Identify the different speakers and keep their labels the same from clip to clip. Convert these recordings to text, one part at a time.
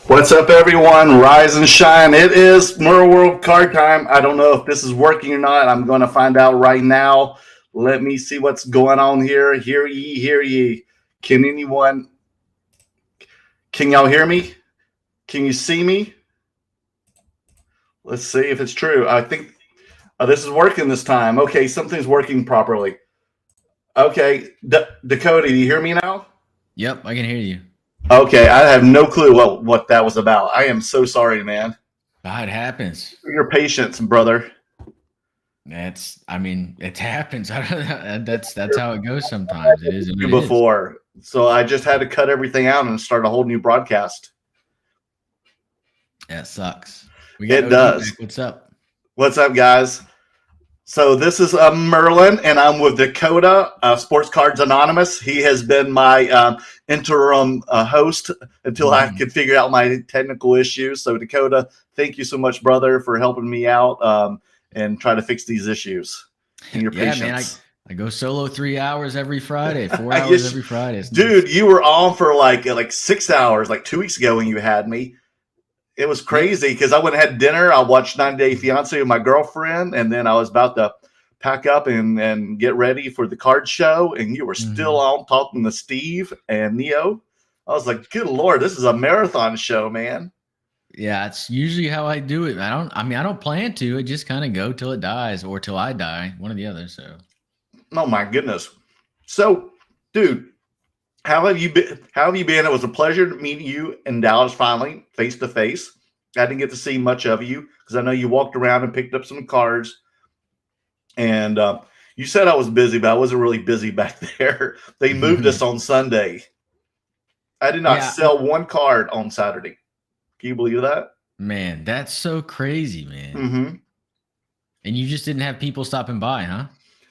Speaker 1: What's up, everyone? Rise and shine. It is Merleworld card time. I don't know if this is working or not. I'm going to find out right now. Let me see what's going on here. Hear ye, hear ye. Can y'all hear me? Can you see me? Let's see if it's true. I think this is working this time. Okay, something's working properly. Okay, Dakota, do you hear me now?
Speaker 2: Yep, I can hear you.
Speaker 1: Okay, I have no clue what that was about. I am so sorry, man.
Speaker 2: It happens.
Speaker 1: For your patience, brother.
Speaker 2: It happens. That's how it goes sometimes. It is
Speaker 1: before. So I just had to cut everything out and start a whole new broadcast.
Speaker 2: That sucks.
Speaker 1: It does.
Speaker 2: What's up?
Speaker 1: What's up, guys? So this is Merlin, and I'm with Dakota, Sports Cards Anonymous. He has been my interim host until I could figure out my technical issues. So Dakota, thank you so much, brother, for helping me out and try to fix these issues. And your patience.
Speaker 2: Man, I go solo 3 hours every Friday, 4 hours every Friday.
Speaker 1: Dude, you were on for like 6 hours, like 2 weeks ago when you had me. It was crazy because I went and had dinner. I watched 90 Day Fiancé with my girlfriend, and then I was about to pack up and get ready for the card show, and you were still on talking to Steve and Neo. I was like, good Lord, this is a marathon show, man.
Speaker 2: Yeah, it's usually how I do it. I don't plan to. It just kind of go till it dies or till I die, one or the other. So,
Speaker 1: oh my goodness. So, dude, how have you been? It was a pleasure to meet you in Dallas finally, face to face. I didn't get to see much of you because I know you walked around and picked up some cards. And you said I was busy, but I wasn't really busy back there. They moved us on Sunday. I did not sell one card on Saturday. Can you believe that?
Speaker 2: Man, that's so crazy, man.
Speaker 1: Mm-hmm.
Speaker 2: And you just didn't have people stopping by, huh?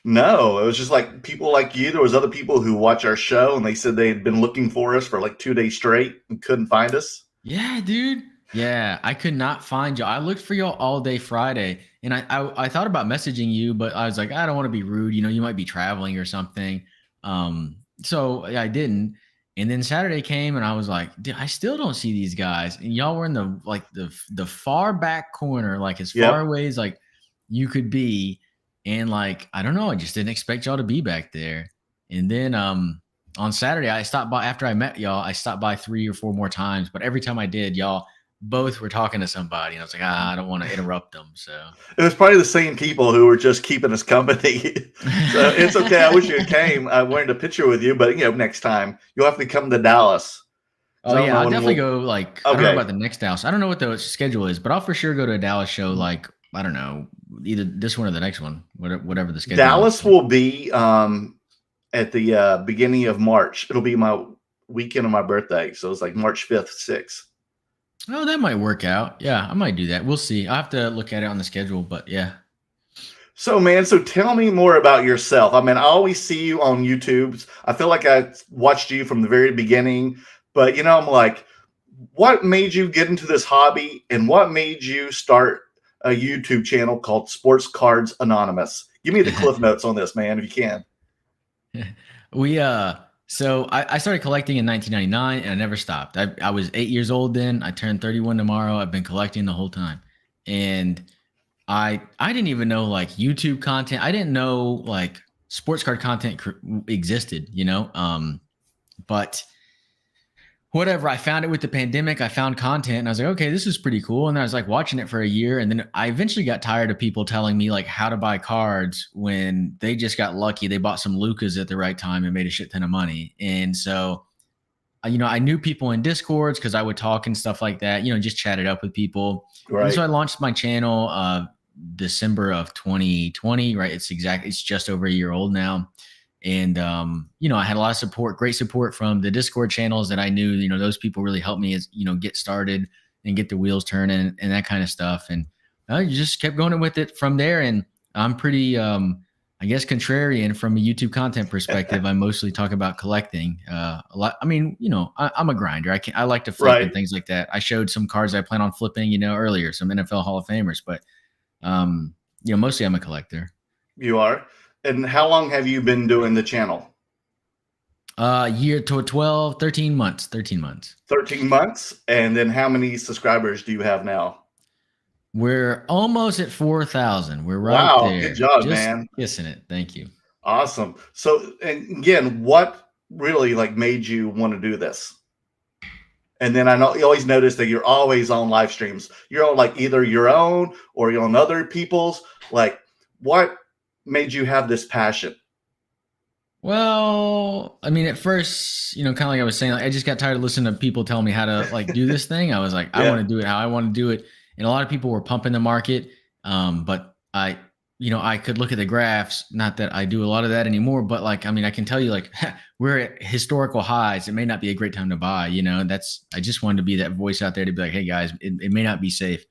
Speaker 1: No, it was just like people like you. There was other people who watch our show, and they said they had been looking for us for like 2 days straight and couldn't find us.
Speaker 2: Yeah, dude. Yeah, I could not find you. I looked for you all day Friday, and I thought about messaging you, but I was like, I don't want to be rude. You know, you might be traveling or something. So I didn't. And then Saturday came, and I was like, I still don't see these guys. And y'all were in the far back corner, like as far away as like you could be. And like, I don't know, I just didn't expect y'all to be back there. And then on Saturday, I stopped by after I met y'all. I stopped by 3 or 4 more times, but every time I did, y'all both were talking to somebody. And I was like, I don't want to interrupt them. So
Speaker 1: it was probably the same people who were just keeping us company. So it's okay. I wish you came. I wanted a picture with you, but next time you'll have to come to Dallas.
Speaker 2: Oh yeah, I'll definitely go. Like, I don't know about the next Dallas. I don't know what the schedule is, but I'll for sure go to a Dallas show. Like, I don't know, either this one or the next one, whatever the schedule.
Speaker 1: Dallas will be at the beginning of March. It'll be my weekend of my birthday, so it's like March 5th, 6th.
Speaker 2: Oh, that might work out. Yeah, I might do that. We'll see. I'll have to look at it on the schedule, but yeah.
Speaker 1: So, man, tell me more about yourself. I mean, I always see you on YouTube. I feel like I watched you from the very beginning, but, I'm like, what made you get into this hobby, and what made you start a YouTube channel called Sports Cards Anonymous? Give me the cliff notes on this, man, if you can.
Speaker 2: So I started collecting in 1999, and I never stopped. I was 8 years old then. I turned 31 tomorrow. I've been collecting the whole time. And I didn't even know like YouTube content. I didn't know like sports card content existed, but whatever, I found it with the pandemic. I found content and I was like, okay, this is pretty cool. And I was like watching it for a year. And then I eventually got tired of people telling me like how to buy cards when they just got lucky. They bought some Lucas at the right time and made a shit ton of money. And so, I knew people in Discords because I would talk and stuff like that, just chat it up with people. Right. And so I launched my channel December of 2020, right? It's just over a year old now. And, I had a lot of support, great support from the Discord channels that I knew, those people really helped me get started and get the wheels turning and that kind of stuff. And you just kept going with it from there. And I'm pretty, I guess, contrarian from a YouTube content perspective. I mostly talk about collecting a lot. I mean, I'm a grinder. I like to flip and things like that. I showed some cards I plan on flipping, earlier, some NFL Hall of Famers, but, mostly I'm a collector.
Speaker 1: You are. And how long have you been doing the channel?
Speaker 2: Year to 12, 13 months. 13 months.
Speaker 1: 13 months. And then how many subscribers do you have now?
Speaker 2: We're almost at 4,000. We're right
Speaker 1: Wow,
Speaker 2: there.
Speaker 1: good job,
Speaker 2: Just
Speaker 1: man.
Speaker 2: kissing it. Thank you.
Speaker 1: Awesome. So, and again, what really like made you want to do this? And then I know you always notice that you're always on live streams. You're on like either your own or you're on other people's. Like, what made you have this passion?
Speaker 2: Well, I mean, at first, kind of like I was saying, like, I just got tired of listening to people tell me how to like do this thing. I was like, I want to do it how I want to do it. And a lot of people were pumping the market. But I could look at the graphs, not that I do a lot of that anymore, but like, I mean, I can tell you like we're at historical highs. It may not be a great time to buy, I just wanted to be that voice out there to be like, hey guys, it may not be safe.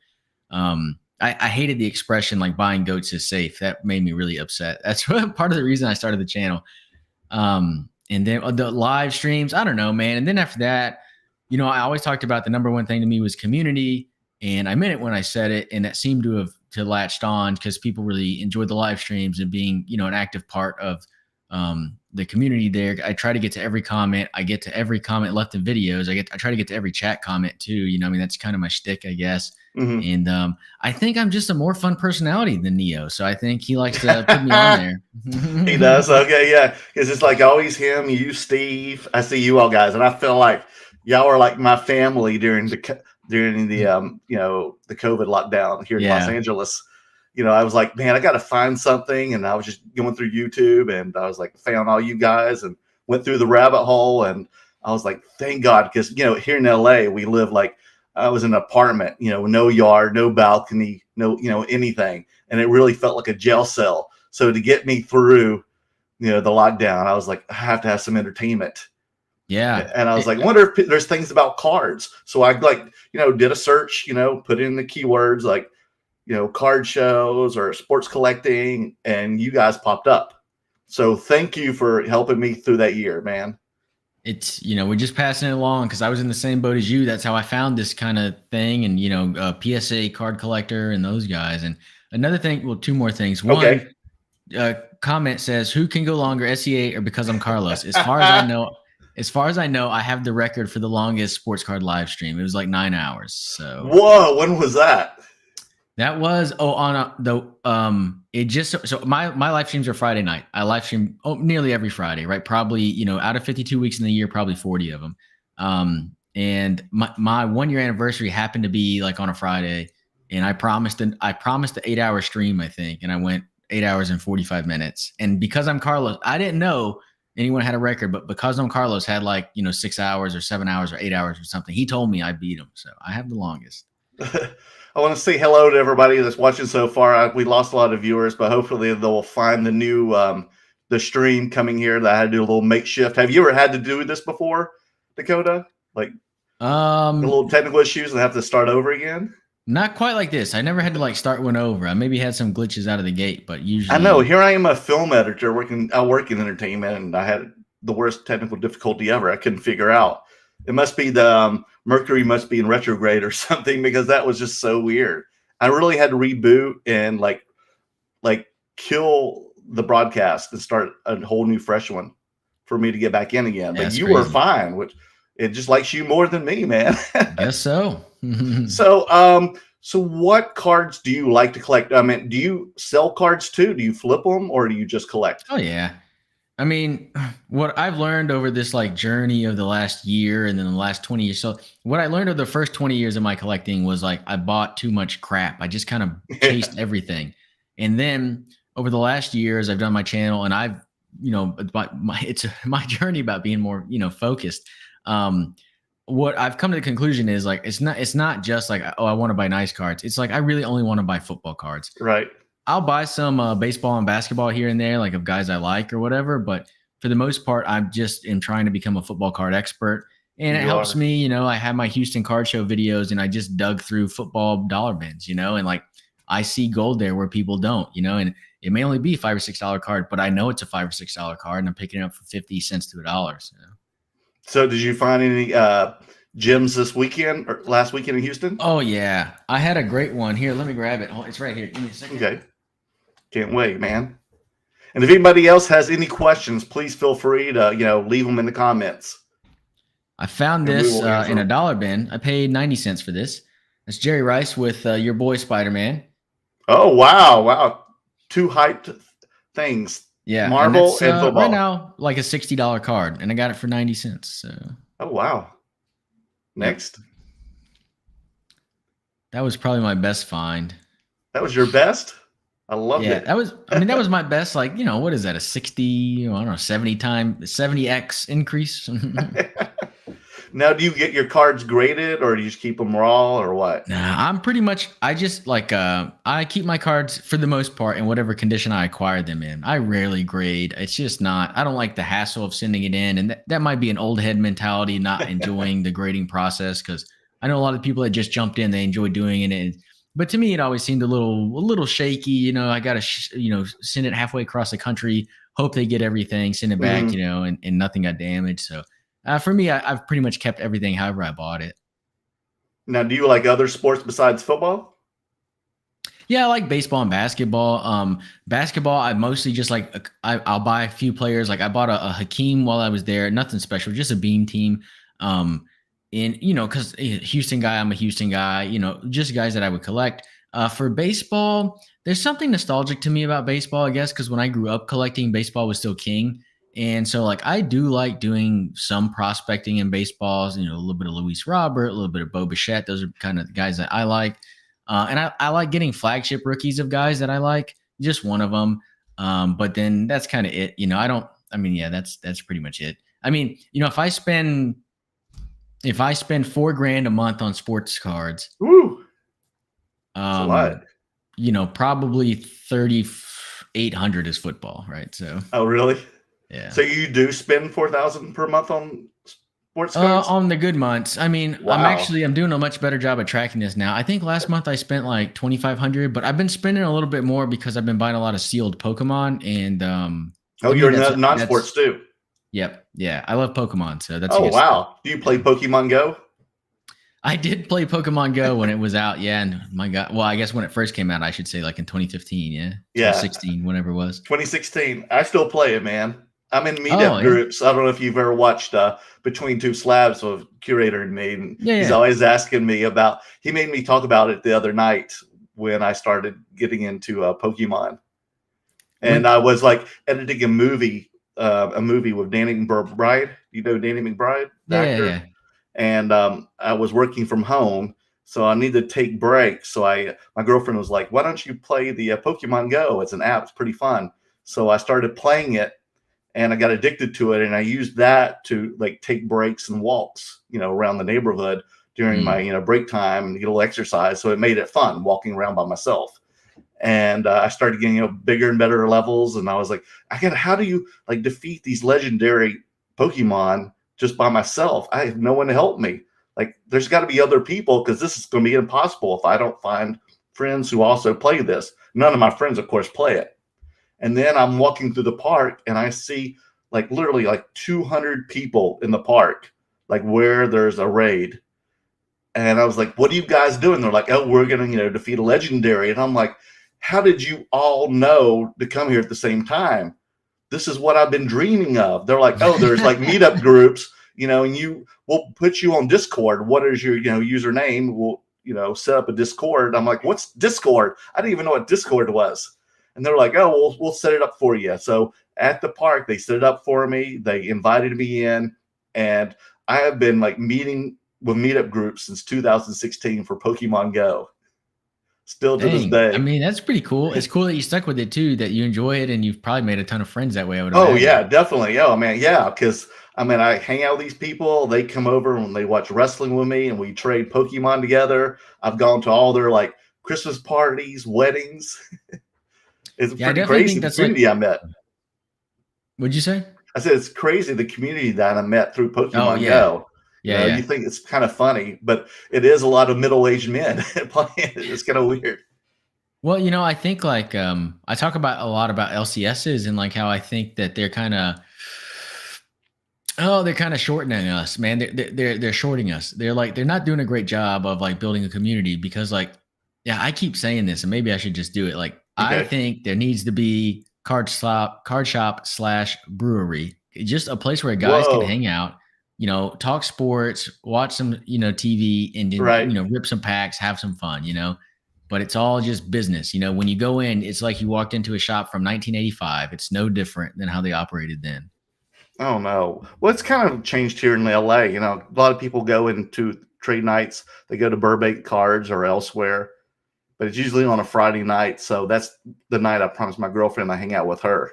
Speaker 2: I hated the expression like buying goats is safe. That made me really upset. That's part of the reason I started the channel. And then the live streams, I don't know, man. And then after that, I always talked about the number one thing to me was community. And I meant it when I said it. And that seemed to have latched on because people really enjoyed the live streams and being, an active part of the community there. I try to get to every comment. I get to every comment left in videos. I try to get to every chat comment too. That's kind of my shtick, I guess.
Speaker 1: Mm-hmm.
Speaker 2: And I think I'm just a more fun personality than Neo. So I think he likes to put me on there.
Speaker 1: He does. Okay. Yeah. Because it's like always him, you, Steve. I see you all guys. And I feel like y'all are like my family during the the COVID lockdown here in Los Angeles. I was like, man, I got to find something. And I was just going through YouTube and I was like, found all you guys and went through the rabbit hole. And I was like, thank God. Because, here in LA, we live like, I was in an apartment, no yard, no balcony, no, anything. And it really felt like a jail cell. So to get me through, the lockdown, I was like, I have to have some entertainment.
Speaker 2: Yeah.
Speaker 1: And I was like, I wonder if there's things about cards. So I like, did a search, put in the keywords like, card shows or sports collecting, and you guys popped up. So thank you for helping me through that year, man.
Speaker 2: It's, we're just passing it along because I was in the same boat as you. That's how I found this kind of thing. And, PSA card collector and those guys. And another thing, well, two more things. One, comment says, who can go longer, SEA or Because I'm Carlos? As far as I know, I have the record for the longest sports card live stream. It was like 9 hours. So
Speaker 1: whoa, when was that?
Speaker 2: That was my live streams are Friday night. I live stream nearly every Friday, right? Probably, out of 52 weeks in the year, probably 40 of them. And my 1 year anniversary happened to be like on a Friday, and I promised an 8-hour stream, I think, and I went 8 hours and 45 minutes. And Because I'm Carlos, I didn't know anyone had a record, but Because I'm Carlos had like 6 hours or 7 hours or 8 hours or something. He told me I beat him, so I have the longest.
Speaker 1: I want to say hello to everybody that's watching so far. We lost a lot of viewers, but hopefully they'll find the new the stream coming here that I had to do a little makeshift. Have you ever had to do this before, Dakota? Like a little technical issues and have to start over again?
Speaker 2: Not quite like this. I never had to like start one over. I maybe had some glitches out of the gate, but usually
Speaker 1: I know. Here I am, a film editor I work in entertainment, and I had the worst technical difficulty ever. I couldn't figure out. It must be the Mercury must be in retrograde or something, because that was just so weird. I really had to reboot and like kill the broadcast and start a whole new fresh one for me to get back in again. But you were fine, which it just likes you more than me, man.
Speaker 2: Guess so.
Speaker 1: So what cards do you like to collect? I mean, do you sell cards too? Do you flip them or do you just collect?
Speaker 2: Oh yeah. I mean, what I've learned over this like journey of the last year and then the last 20 years. So what I learned over the first 20 years of my collecting was like, I bought too much crap. I just kind of chased everything. And then over the last years, I've done my channel and I've, it's my journey about being more, focused. What I've come to the conclusion is like, it's not just like, oh, I want to buy nice cards. It's like, I really only want to buy football cards.
Speaker 1: Right.
Speaker 2: I'll buy some baseball and basketball here and there, like of guys I like or whatever. But for the most part, I'm just trying to become a football card expert. And it helps me, I have my Houston card show videos and I just dug through football dollar bins, and like I see gold there where people don't, and it may only be $5 or $6 card, but I know it's a $5 or $6 card and I'm picking it up for 50 cents to $1.
Speaker 1: So did you find any gyms this weekend or last weekend in Houston?
Speaker 2: Oh yeah. I had a great one here. Let me grab it. It's right here. Give me a second.
Speaker 1: Okay. Can't wait, man. And if anybody else has any questions, please feel free to, leave them in the comments.
Speaker 2: I found
Speaker 1: And we
Speaker 2: this
Speaker 1: will answer
Speaker 2: in a
Speaker 1: them.
Speaker 2: dollar bin. I paid 90 cents for this. It's Jerry Rice with your boy Spider-Man.
Speaker 1: Oh, wow. Two hyped things.
Speaker 2: Yeah,
Speaker 1: Marvel
Speaker 2: and that's
Speaker 1: and football.
Speaker 2: right now like a $60 card, and I got it for 90 cents. So.
Speaker 1: Oh, wow. Next.
Speaker 2: Yep. That was probably my best find.
Speaker 1: That was your best? I loved it.
Speaker 2: That was my best, like, what is that? A 60, I don't know, 70x increase.
Speaker 1: Now, do you get your cards graded or do you just keep them raw or what?
Speaker 2: Nah, I'm pretty much, I just I keep my cards for the most part in whatever condition I acquired them in. I rarely grade. It's just not, I don't like the hassle of sending it in. And that might be an old head mentality, not enjoying the grading process. Cause I know a lot of people that just jumped in, they enjoy doing it. But to me, it always seemed a little shaky. I got to, send it halfway across the country, hope they get everything, send it back, and nothing got damaged. So for me, I've pretty much kept everything however I bought it.
Speaker 1: Now, do you like other sports besides football?
Speaker 2: Yeah, I like baseball and basketball. Basketball, I mostly just like, I'll buy a few players. Like I bought a Hakeem while I was there. Nothing special, just a beam team. Because Houston guy, I'm a Houston guy, just guys that I would collect. For baseball, there's something nostalgic to me about baseball, I guess, because when I grew up collecting, baseball was still king. And so, like, I do like doing some prospecting in baseballs, a little bit of Luis Robert, a little bit of Bo Bichette. Those are kind of the guys that I like. And I like getting flagship rookies of guys that I like, just one of them. But then that's kind of it. That's pretty much it. If I spend $4,000 a month on sports cards,
Speaker 1: Woo. That's a lot.
Speaker 2: Probably 3,800 is football, right? So.
Speaker 1: Oh, really?
Speaker 2: Yeah.
Speaker 1: So you do spend $4,000 per month on sports cards?
Speaker 2: On the good months. Wow. I'm doing a much better job at tracking this now. I think last month I spent like $2,500, but I've been spending a little bit more because I've been buying a lot of sealed Pokemon and.
Speaker 1: You're non-sports too.
Speaker 2: Yep. Yeah. I love Pokemon. So that's.
Speaker 1: Oh, wow. Do you play Pokemon Go?
Speaker 2: I did play Pokemon Go when it was out. Yeah. And my God. Well, I guess when it first came out, I should say like in 2015. Yeah. 2016, whatever it was.
Speaker 1: 2016. I still play it, man. I'm in meetup groups. I don't know if you've ever watched Between Two Slabs with Curator and me. And he's always asking me he made me talk about it the other night when I started getting into Pokemon. And I was like editing a movie with Danny McBride. You know Danny McBride?
Speaker 2: Yeah.
Speaker 1: And I was working from home, so I needed to take breaks. So my girlfriend was like, "Why don't you play the Pokemon Go? It's an app. It's pretty fun." So I started playing it, and I got addicted to it. And I used that to like take breaks and walks, around the neighborhood during my break time and get a little exercise. So it made it fun walking around by myself. And I started getting bigger and better levels. And I was like, how do you like defeat these legendary Pokemon just by myself? I have no one to help me. Like, there's got to be other people because this is going to be impossible if I don't find friends who also play this. None of my friends, of course, play it. And then I'm walking through the park and I see like literally like 200 people in the park, like where there's a raid. And I was like, "What are you guys doing?" They're like, "Oh, we're going to, defeat a legendary." And I'm like, "How did you all know to come here at the same time? This is what I've been dreaming of." They're like, "Oh, there's like meetup groups, and we'll put you on Discord. What is your, username? We'll, set up a Discord." I'm like, "What's Discord?" I didn't even know what Discord was. And they're like, "Oh, we'll set it up for you." So at the park, they set it up for me. They invited me in, and I have been like meeting with meetup groups since 2016 for Pokemon Go. Still to this day.
Speaker 2: That's pretty cool. It's cool that you stuck with it too, that you enjoy it, and you've probably made a ton of friends that way. I would imagine.
Speaker 1: Yeah, definitely. Oh man, yeah, because I hang out with these people. They come over when they watch wrestling with me, and we trade Pokemon together. I've gone to all their like Christmas parties, weddings. It's pretty crazy the community I met.
Speaker 2: What'd you say?
Speaker 1: I said it's crazy the community that I met through Pokemon Go. You think it's kind of funny, but it is a lot of middle-aged men playing it. It's kind of weird.
Speaker 2: Well, I think like I talk about a lot about LCSs and like how I think that they're kind of shortening us, man. They're shorting us. They're not doing a great job of like building a community because like, yeah, I keep saying this and maybe I should just do it. Like I
Speaker 1: Okay.
Speaker 2: think there needs to be card shop / brewery, just a place where guys can
Speaker 1: Whoa.
Speaker 2: hang out, talk sports, watch some, TV, and then,
Speaker 1: Right.
Speaker 2: rip some packs, have some fun. But it's all just business. When you go in, it's like you walked into a shop from 1985. It's no different than how they operated then.
Speaker 1: Oh no. Well, it's kind of changed here in LA. A lot of people go into trade nights. They go to Burbank Cards or elsewhere, but it's usually on a Friday night. So that's the night I promised my girlfriend I hang out with her.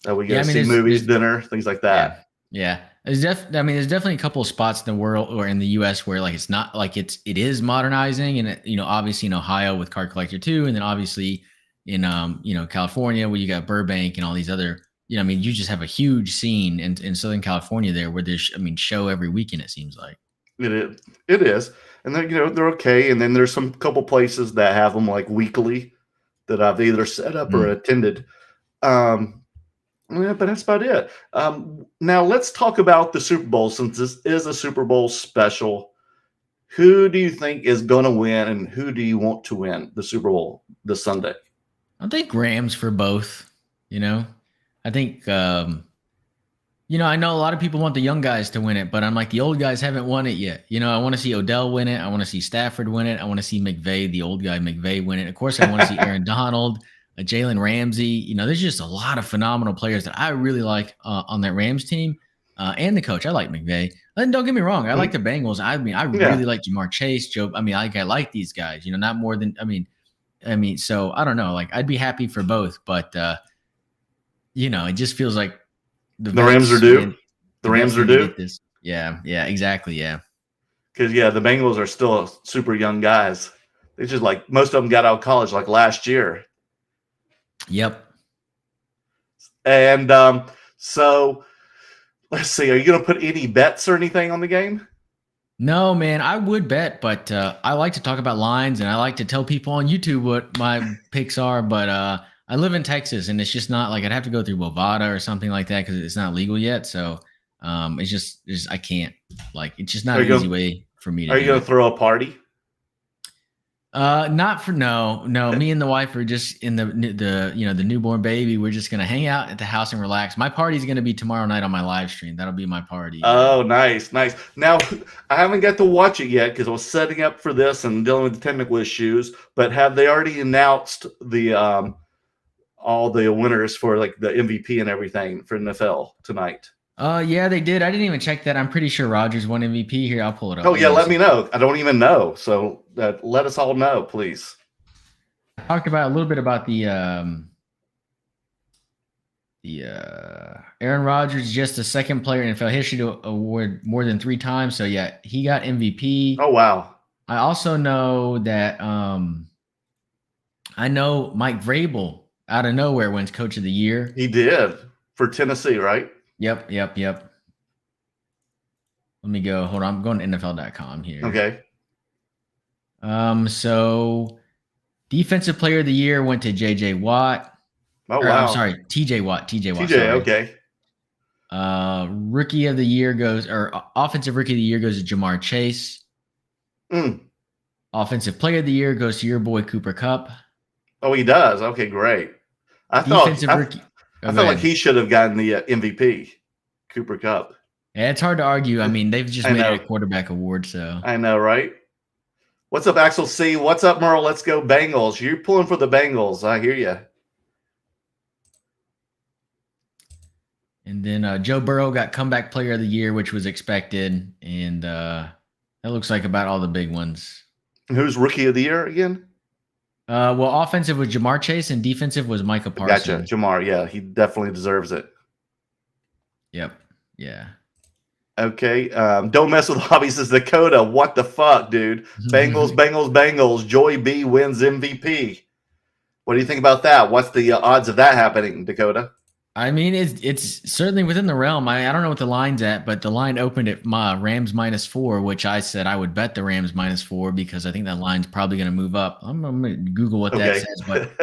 Speaker 1: We go
Speaker 2: Yeah, I mean,
Speaker 1: see movies, dinner, things like
Speaker 2: yeah,
Speaker 1: that.
Speaker 2: yeah. There's definitely a couple of spots in the world or in the U.S. where like it's not like it is modernizing, and obviously in Ohio with Card Collector 2, and then obviously in California where you got Burbank and all these other. You just have a huge scene in Southern California there where there's show every weekend, it seems like.
Speaker 1: It is. It is. And then they're okay. And then there's some couple places that have them like weekly that I've either set up or attended. Yeah, but that's about it. Now let's talk about the Super Bowl, since this is a Super Bowl special. Who do you think is going to win, and who do you want to win the Super Bowl this Sunday?
Speaker 2: I think Rams for both. I think I know a lot of people want the young guys to win it, but I'm like, the old guys haven't won it yet. I want to see Odell win it. I want to see Stafford win it. I want to see McVay, the old guy McVay, win it. Of course, I want to see Aaron Donald, Jalen Ramsey. There's just a lot of phenomenal players that I really like on that Rams team, and the coach. I like McVay. And don't get me wrong, I like the Bengals. I really like Jamar Chase, Joe. I like these guys. Not more than So I don't know. Like, I'd be happy for both, but it just feels like the
Speaker 1: Rams are due. The Rams are due.
Speaker 2: Yeah, exactly. Yeah.
Speaker 1: Because the Bengals are still super young guys. They just like most of them got out of college like last year.
Speaker 2: Yep.
Speaker 1: And so let's see. Are you going to put any bets or anything on the game?
Speaker 2: No, man. I would bet, but I like to talk about lines, and I like to tell people on YouTube what my picks are. But I live in Texas, and it's just not like I'd have to go through Bovada or something like that because it's not legal yet. So it's just I can't. Like, it's just not an easy way for me to.
Speaker 1: Are you going to throw a party?
Speaker 2: Not for no. Me and the wife are just in the newborn baby. We're just gonna hang out at the house and relax. My party's gonna be tomorrow night on my live stream. That'll be my party.
Speaker 1: Oh, nice. Now, I haven't got to watch it yet because I was setting up for this and dealing with the technical issues. But have they already announced the all the winners for like the MVP and everything for NFL tonight?
Speaker 2: Yeah, they did. I didn't even check that. I'm pretty sure Rodgers won MVP. Here, I'll pull it up.
Speaker 1: Oh yeah, let me know. I don't even know, so let us all know, please.
Speaker 2: I talked about a little bit about the Aaron Rodgers, just the second player in NFL history to award more than 3 times. So yeah, he got MVP.
Speaker 1: Oh wow.
Speaker 2: I also know that I know Mike Vrabel out of nowhere wins Coach of the Year.
Speaker 1: He did for Tennessee, right?
Speaker 2: Yep. Let me go. Hold on. I'm going to NFL.com here.
Speaker 1: Okay.
Speaker 2: So defensive player of the year went to JJ Watt.
Speaker 1: Oh, wow.
Speaker 2: I'm sorry, TJ Watt. TJ,
Speaker 1: sorry. Okay.
Speaker 2: Rookie of the year offensive rookie of the year goes to Jamar Chase. Offensive player of the year goes to your boy Cooper Kupp.
Speaker 1: Oh, he does. Okay, great. I felt like he should have gotten the MVP, Cooper Kupp.
Speaker 2: Yeah, it's hard to argue. I mean, they've just made it a quarterback award, so.
Speaker 1: I know, right? What's up, Axel C? What's up, Merle? Let's go Bengals. You're pulling for the Bengals. I hear you.
Speaker 2: And then Joe Burrow got comeback player of the year, which was expected. And that looks like about all the big ones.
Speaker 1: Who's rookie of the year again?
Speaker 2: Well, offensive was Jamar Chase and defensive was Micah Parsons.
Speaker 1: Gotcha. Jamar, yeah, he definitely deserves it.
Speaker 2: Yep. Yeah.
Speaker 1: Okay. Don't mess with hobbies, says Dakota. What the fuck, dude? Bengals. Joey B wins MVP. What do you think about that? What's the odds of that happening, Dakota?
Speaker 2: I mean, it's certainly within the realm. I don't know what the line's at, but the line opened at Rams -4, which I said I would bet the Rams -4 because I think that line's probably going to move up. I'm going to Google what that says, but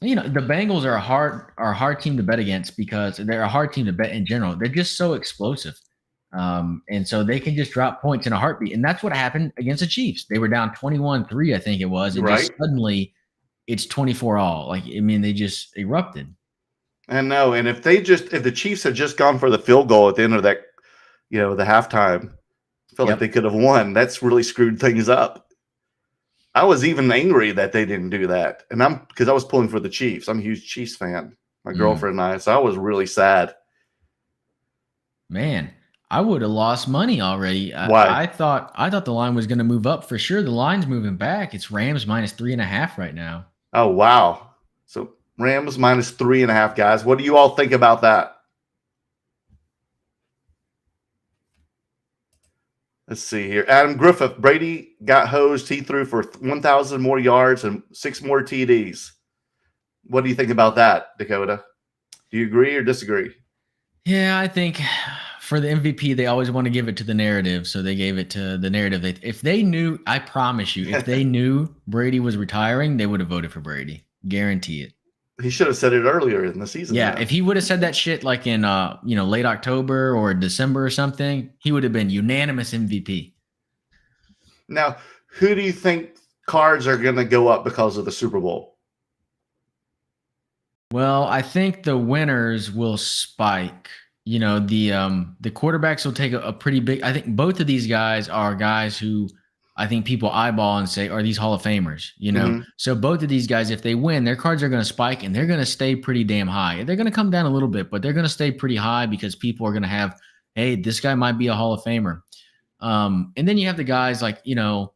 Speaker 2: the Bengals are a hard team to bet against because they're a hard team to bet in general. They're just so explosive. And so they can just drop points in a heartbeat. And that's what happened against the Chiefs. They were down 21-3, I think it was. And just suddenly it's 24-all. Like, I mean, they just erupted.
Speaker 1: I know. And if the Chiefs had just gone for the field goal at the end of that, the halftime, I felt like they could have won. That's really screwed things up. I was even angry that they didn't do that. And because I was pulling for the Chiefs. I'm a huge Chiefs fan, my girlfriend and I. So I was really sad.
Speaker 2: Man, I would have lost money already.
Speaker 1: Why?
Speaker 2: I thought the line was going to move up for sure. The line's moving back. It's Rams -3.5 right now.
Speaker 1: Oh, wow. So Rams -3.5, guys. What do you all think about that? Let's see here. Adam Griffith, Brady got hosed. He threw for 1,000 more yards and 6 more TDs. What do you think about that, Dakota? Do you agree or disagree?
Speaker 2: Yeah, I think for the MVP, they always want to give it to the narrative. So they gave it to the narrative. If they knew, I promise you, if they knew Brady was retiring, they would have voted for Brady. Guarantee it.
Speaker 1: He should have said it earlier in the season.
Speaker 2: Yeah, if he would have said that shit like in late October or December or something, he would have been unanimous MVP.
Speaker 1: Now, who do you think cards are going to go up because of the Super Bowl?
Speaker 2: Well, I think the winners will spike. The quarterbacks will take a pretty big. I think both of these guys are guys who I think people eyeball and say, are these Hall of Famers? So both of these guys, if they win, their cards are going to spike and they're going to stay pretty damn high. They're going to come down a little bit, but they're going to stay pretty high because people are going to have, hey, this guy might be a Hall of Famer. And then you have the guys like, the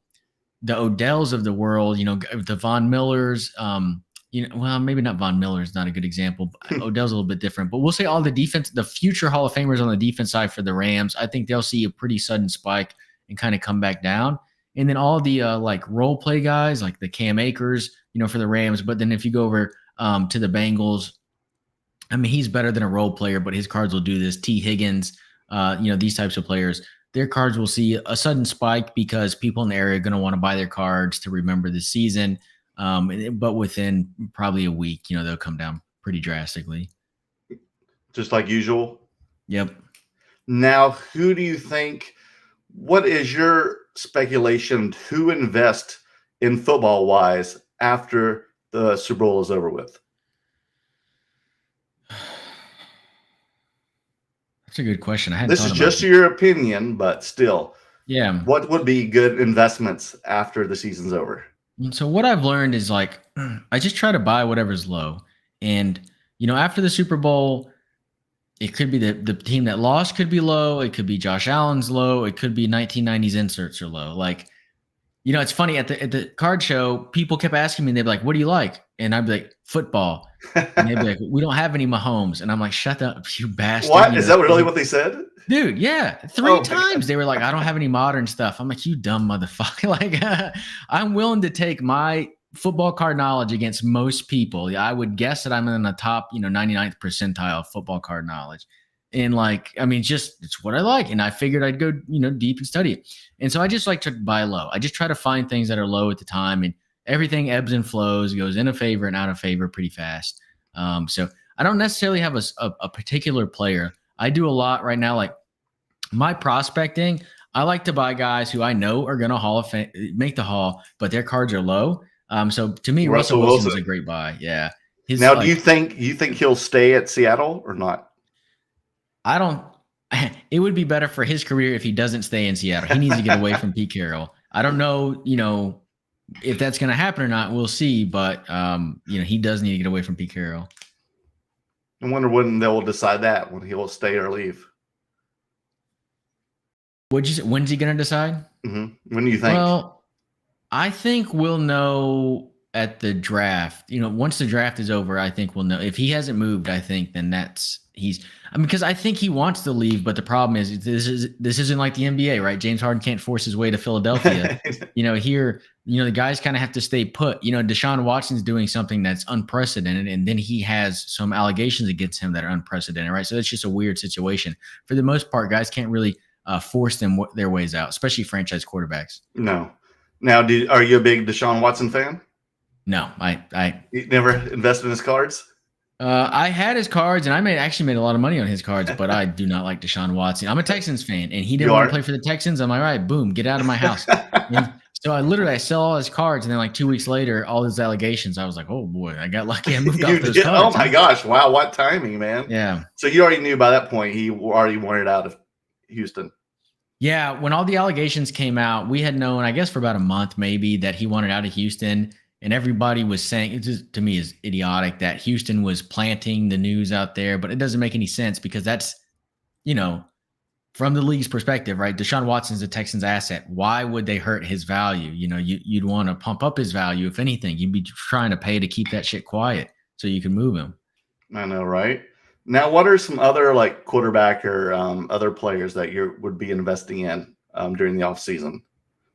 Speaker 2: Odells of the world, the Von Millers, well, maybe not Von Miller is not a good example. Odell's a little bit different, but we'll say all the future Hall of Famers on the defense side for the Rams, I think they'll see a pretty sudden spike and kind of come back down. And then all the role play guys, like the Cam Akers, for the Rams. But then if you go over to the Bengals, I mean, he's better than a role player, but his cards will do this. T. Higgins, these types of players, their cards will see a sudden spike because people in the area are going to want to buy their cards to remember the season. But within probably a week, they'll come down pretty drastically.
Speaker 1: Just like usual?
Speaker 2: Yep.
Speaker 1: Now, who do you think, what is your speculation, who invest in football-wise after the Super Bowl is over with?
Speaker 2: That's a good question. I hadn't
Speaker 1: This is just your opinion, but still.
Speaker 2: Yeah.
Speaker 1: What would be good investments after the season's over?
Speaker 2: So what I've learned is I just try to buy whatever's low. And, after the Super Bowl, it could be the team that lost could be low. It could be Josh Allen's low. It could be 1990s inserts are low. It's funny at the card show, people kept asking me, they'd be like, what do you like? And I'd be like, football. And they'd be like, we don't have any Mahomes. And I'm like, shut up, you bastard.
Speaker 1: What? Is that really what they said?
Speaker 2: Dude, yeah. 3 times they were like, I don't have any modern stuff. I'm like, you dumb motherfucker. I'm willing to take my football card knowledge against most people. I would guess that I'm in the top, 99th percentile of football card knowledge. And it's what I like. And I figured I'd go, deep and study it. And so I just like to buy low. I just try to find things that are low at the time, and everything ebbs and flows, goes in a favor and out of favor pretty fast. So I don't necessarily have a particular player. I do a lot right now. Like my prospecting, I like to buy guys who I know are going to make the Hall, but their cards are low. So to me, Russell Wilson is a great buy. Yeah.
Speaker 1: Now, do you think he'll stay at Seattle or not?
Speaker 2: I don't. It would be better for his career if he doesn't stay in Seattle. He needs to get away from Pete Carroll. I don't know, if that's going to happen or not. We'll see. But he does need to get away from Pete Carroll.
Speaker 1: I wonder when they will decide that, when he will stay or leave.
Speaker 2: When's he going to decide?
Speaker 1: Mm-hmm. When do you think?
Speaker 2: Well, I think we'll know at the draft. Once the draft is over, I think we'll know. If he hasn't moved, I think then because I think he wants to leave, but the problem is this isn't like the NBA, right? James Harden can't force his way to Philadelphia. Here, the guys kind of have to stay put. Deshaun Watson's doing something that's unprecedented, and then he has some allegations against him that are unprecedented, right? So it's just a weird situation. For the most part, guys can't really force their ways out, especially franchise quarterbacks.
Speaker 1: No. Now, are you a big Deshaun Watson fan?
Speaker 2: No, I
Speaker 1: you never invested in his cards?
Speaker 2: I had his cards, and I actually made a lot of money on his cards, but I do not like Deshaun Watson. I'm a Texans fan, and he didn't
Speaker 1: You
Speaker 2: want to
Speaker 1: are?
Speaker 2: play for the Texans. I'm like, all right, boom, get out of my house. And so I sell all his cards, and then like 2 weeks later, all his allegations. I was like, oh boy, I got lucky. I moved
Speaker 1: You
Speaker 2: off those
Speaker 1: did? Oh
Speaker 2: cards.
Speaker 1: my
Speaker 2: Huh?
Speaker 1: gosh! Wow, what timing, man!
Speaker 2: Yeah.
Speaker 1: So you already knew by that point he already wanted out of Houston.
Speaker 2: Yeah, when all the allegations came out, we had known, I guess, for about a month maybe that he wanted out of Houston, and everybody was saying it just to me is idiotic that Houston was planting the news out there, but it doesn't make any sense because that's, you know, from the league's perspective, right? Deshaun Watson's a Texans asset. Why would they hurt his value? You know, you'd want to pump up his value. If anything, you'd be trying to pay to keep that shit quiet so you can move him.
Speaker 1: I know, right? Now, what are some other like quarterback or other players that you would be investing in during the offseason?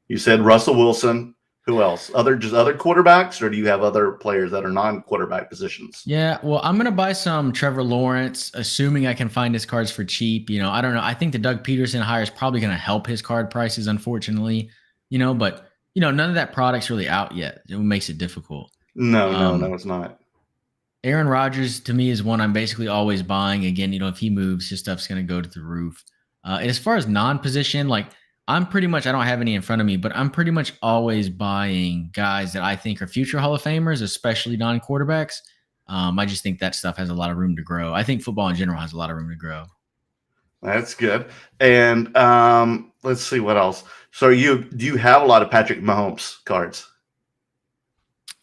Speaker 1: You said Russell Wilson. Who else? Just other quarterbacks, or do you have other players that are non-quarterback positions?
Speaker 2: Yeah, well, I'm gonna buy some Trevor Lawrence, assuming I can find his cards for cheap. You know, I don't know. I think the Doug Peterson hire is probably gonna help his card prices, unfortunately. But none of that product's really out yet. It makes it difficult.
Speaker 1: No, it's not.
Speaker 2: Aaron Rodgers to me is one I'm basically always buying. Again, if he moves, his stuff's gonna go to the roof. And as far as non-position, like I don't have any in front of me, but I'm pretty much always buying guys that I think are future Hall of Famers, especially non-quarterbacks. I just think that stuff has a lot of room to grow. I think football in general has a lot of room to grow.
Speaker 1: That's good. And let's see what else. So do you have a lot of Patrick Mahomes cards?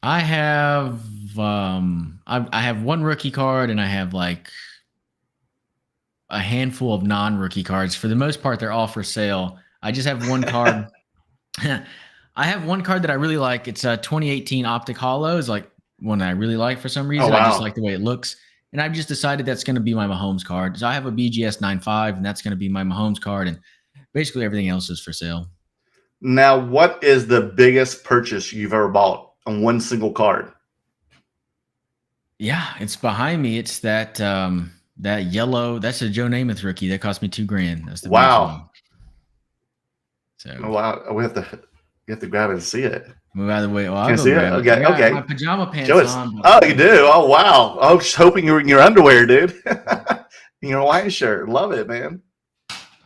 Speaker 2: I have I have one rookie card, and I have like a handful of non-rookie cards. For the most part, they're all for sale. I just have one card. I have one card that I really like. It's a 2018 Optic Hollow. It's like one that I really like for some reason.
Speaker 1: Oh, wow.
Speaker 2: I just like the way it looks. And I've just decided that's going to be my Mahomes card. So I have a BGS 9.5, and that's going to be my Mahomes card. And basically everything else is for sale.
Speaker 1: Now, what is the biggest purchase you've ever bought on one single card?
Speaker 2: Yeah, it's behind me. It's that that yellow. That's a Joe Namath rookie that cost me $2,000. That's the
Speaker 1: Wow.
Speaker 2: So
Speaker 1: wow, you have to grab it and see it.
Speaker 2: Move out of the way. Well,
Speaker 1: Can see it? Okay,
Speaker 2: I got
Speaker 1: okay.
Speaker 2: my pajama pants
Speaker 1: Show us.
Speaker 2: on.
Speaker 1: Oh, you do? Oh, wow. I was hoping you were in your underwear, dude. In your Hawaiian shirt. Love it, man.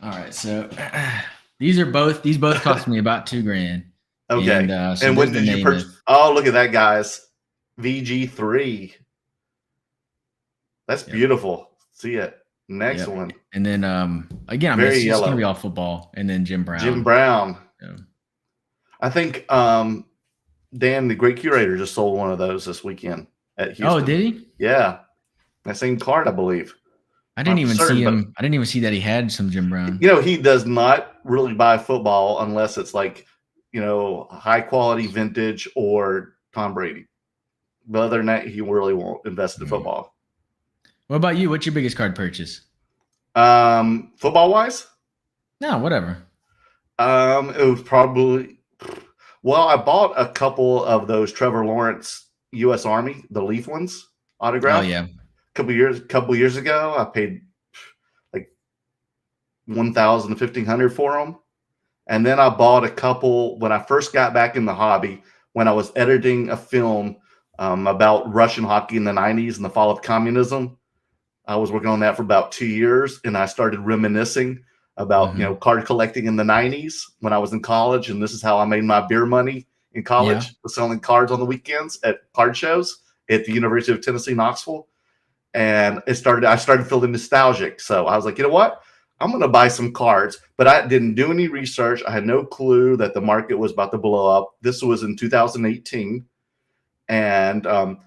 Speaker 2: All right, so these both cost me about $2,000.
Speaker 1: Okay. And when did you purchase? Oh, look at that, guys. VG3. That's beautiful. See it. Next one.
Speaker 2: And then again, it's just gonna be all football. And then Jim Brown. Yeah.
Speaker 1: I think Dan, the great curator, just sold one of those this weekend at Houston.
Speaker 2: Oh, did he?
Speaker 1: Yeah. That same card, I believe.
Speaker 2: I didn't even see him. I didn't even see that he had some Jim Brown.
Speaker 1: He does not really buy football unless it's like, high quality vintage or Tom Brady. But other than that, he really won't invest in football.
Speaker 2: What about you? What's your biggest card purchase?
Speaker 1: Football wise?
Speaker 2: No, whatever.
Speaker 1: It was probably, I bought a couple of those Trevor Lawrence U.S. Army, the Leaf ones, autographed.
Speaker 2: Oh yeah.
Speaker 1: A couple years ago, I paid like $1,000 to $1,500 for them. And then I bought a couple when I first got back in the hobby, when I was editing a film about Russian hockey in the 90s and the fall of communism. I was working on that for about 2 years, and I started reminiscing about, card collecting in the 90s when I was in college. And this is how I made my beer money in college, was selling cards on the weekends at card shows at the University of Tennessee, Knoxville. And I started feeling nostalgic. So I was like, you know what? I'm going to buy some cards, but I didn't do any research. I had no clue that the market was about to blow up. This was in 2018. And I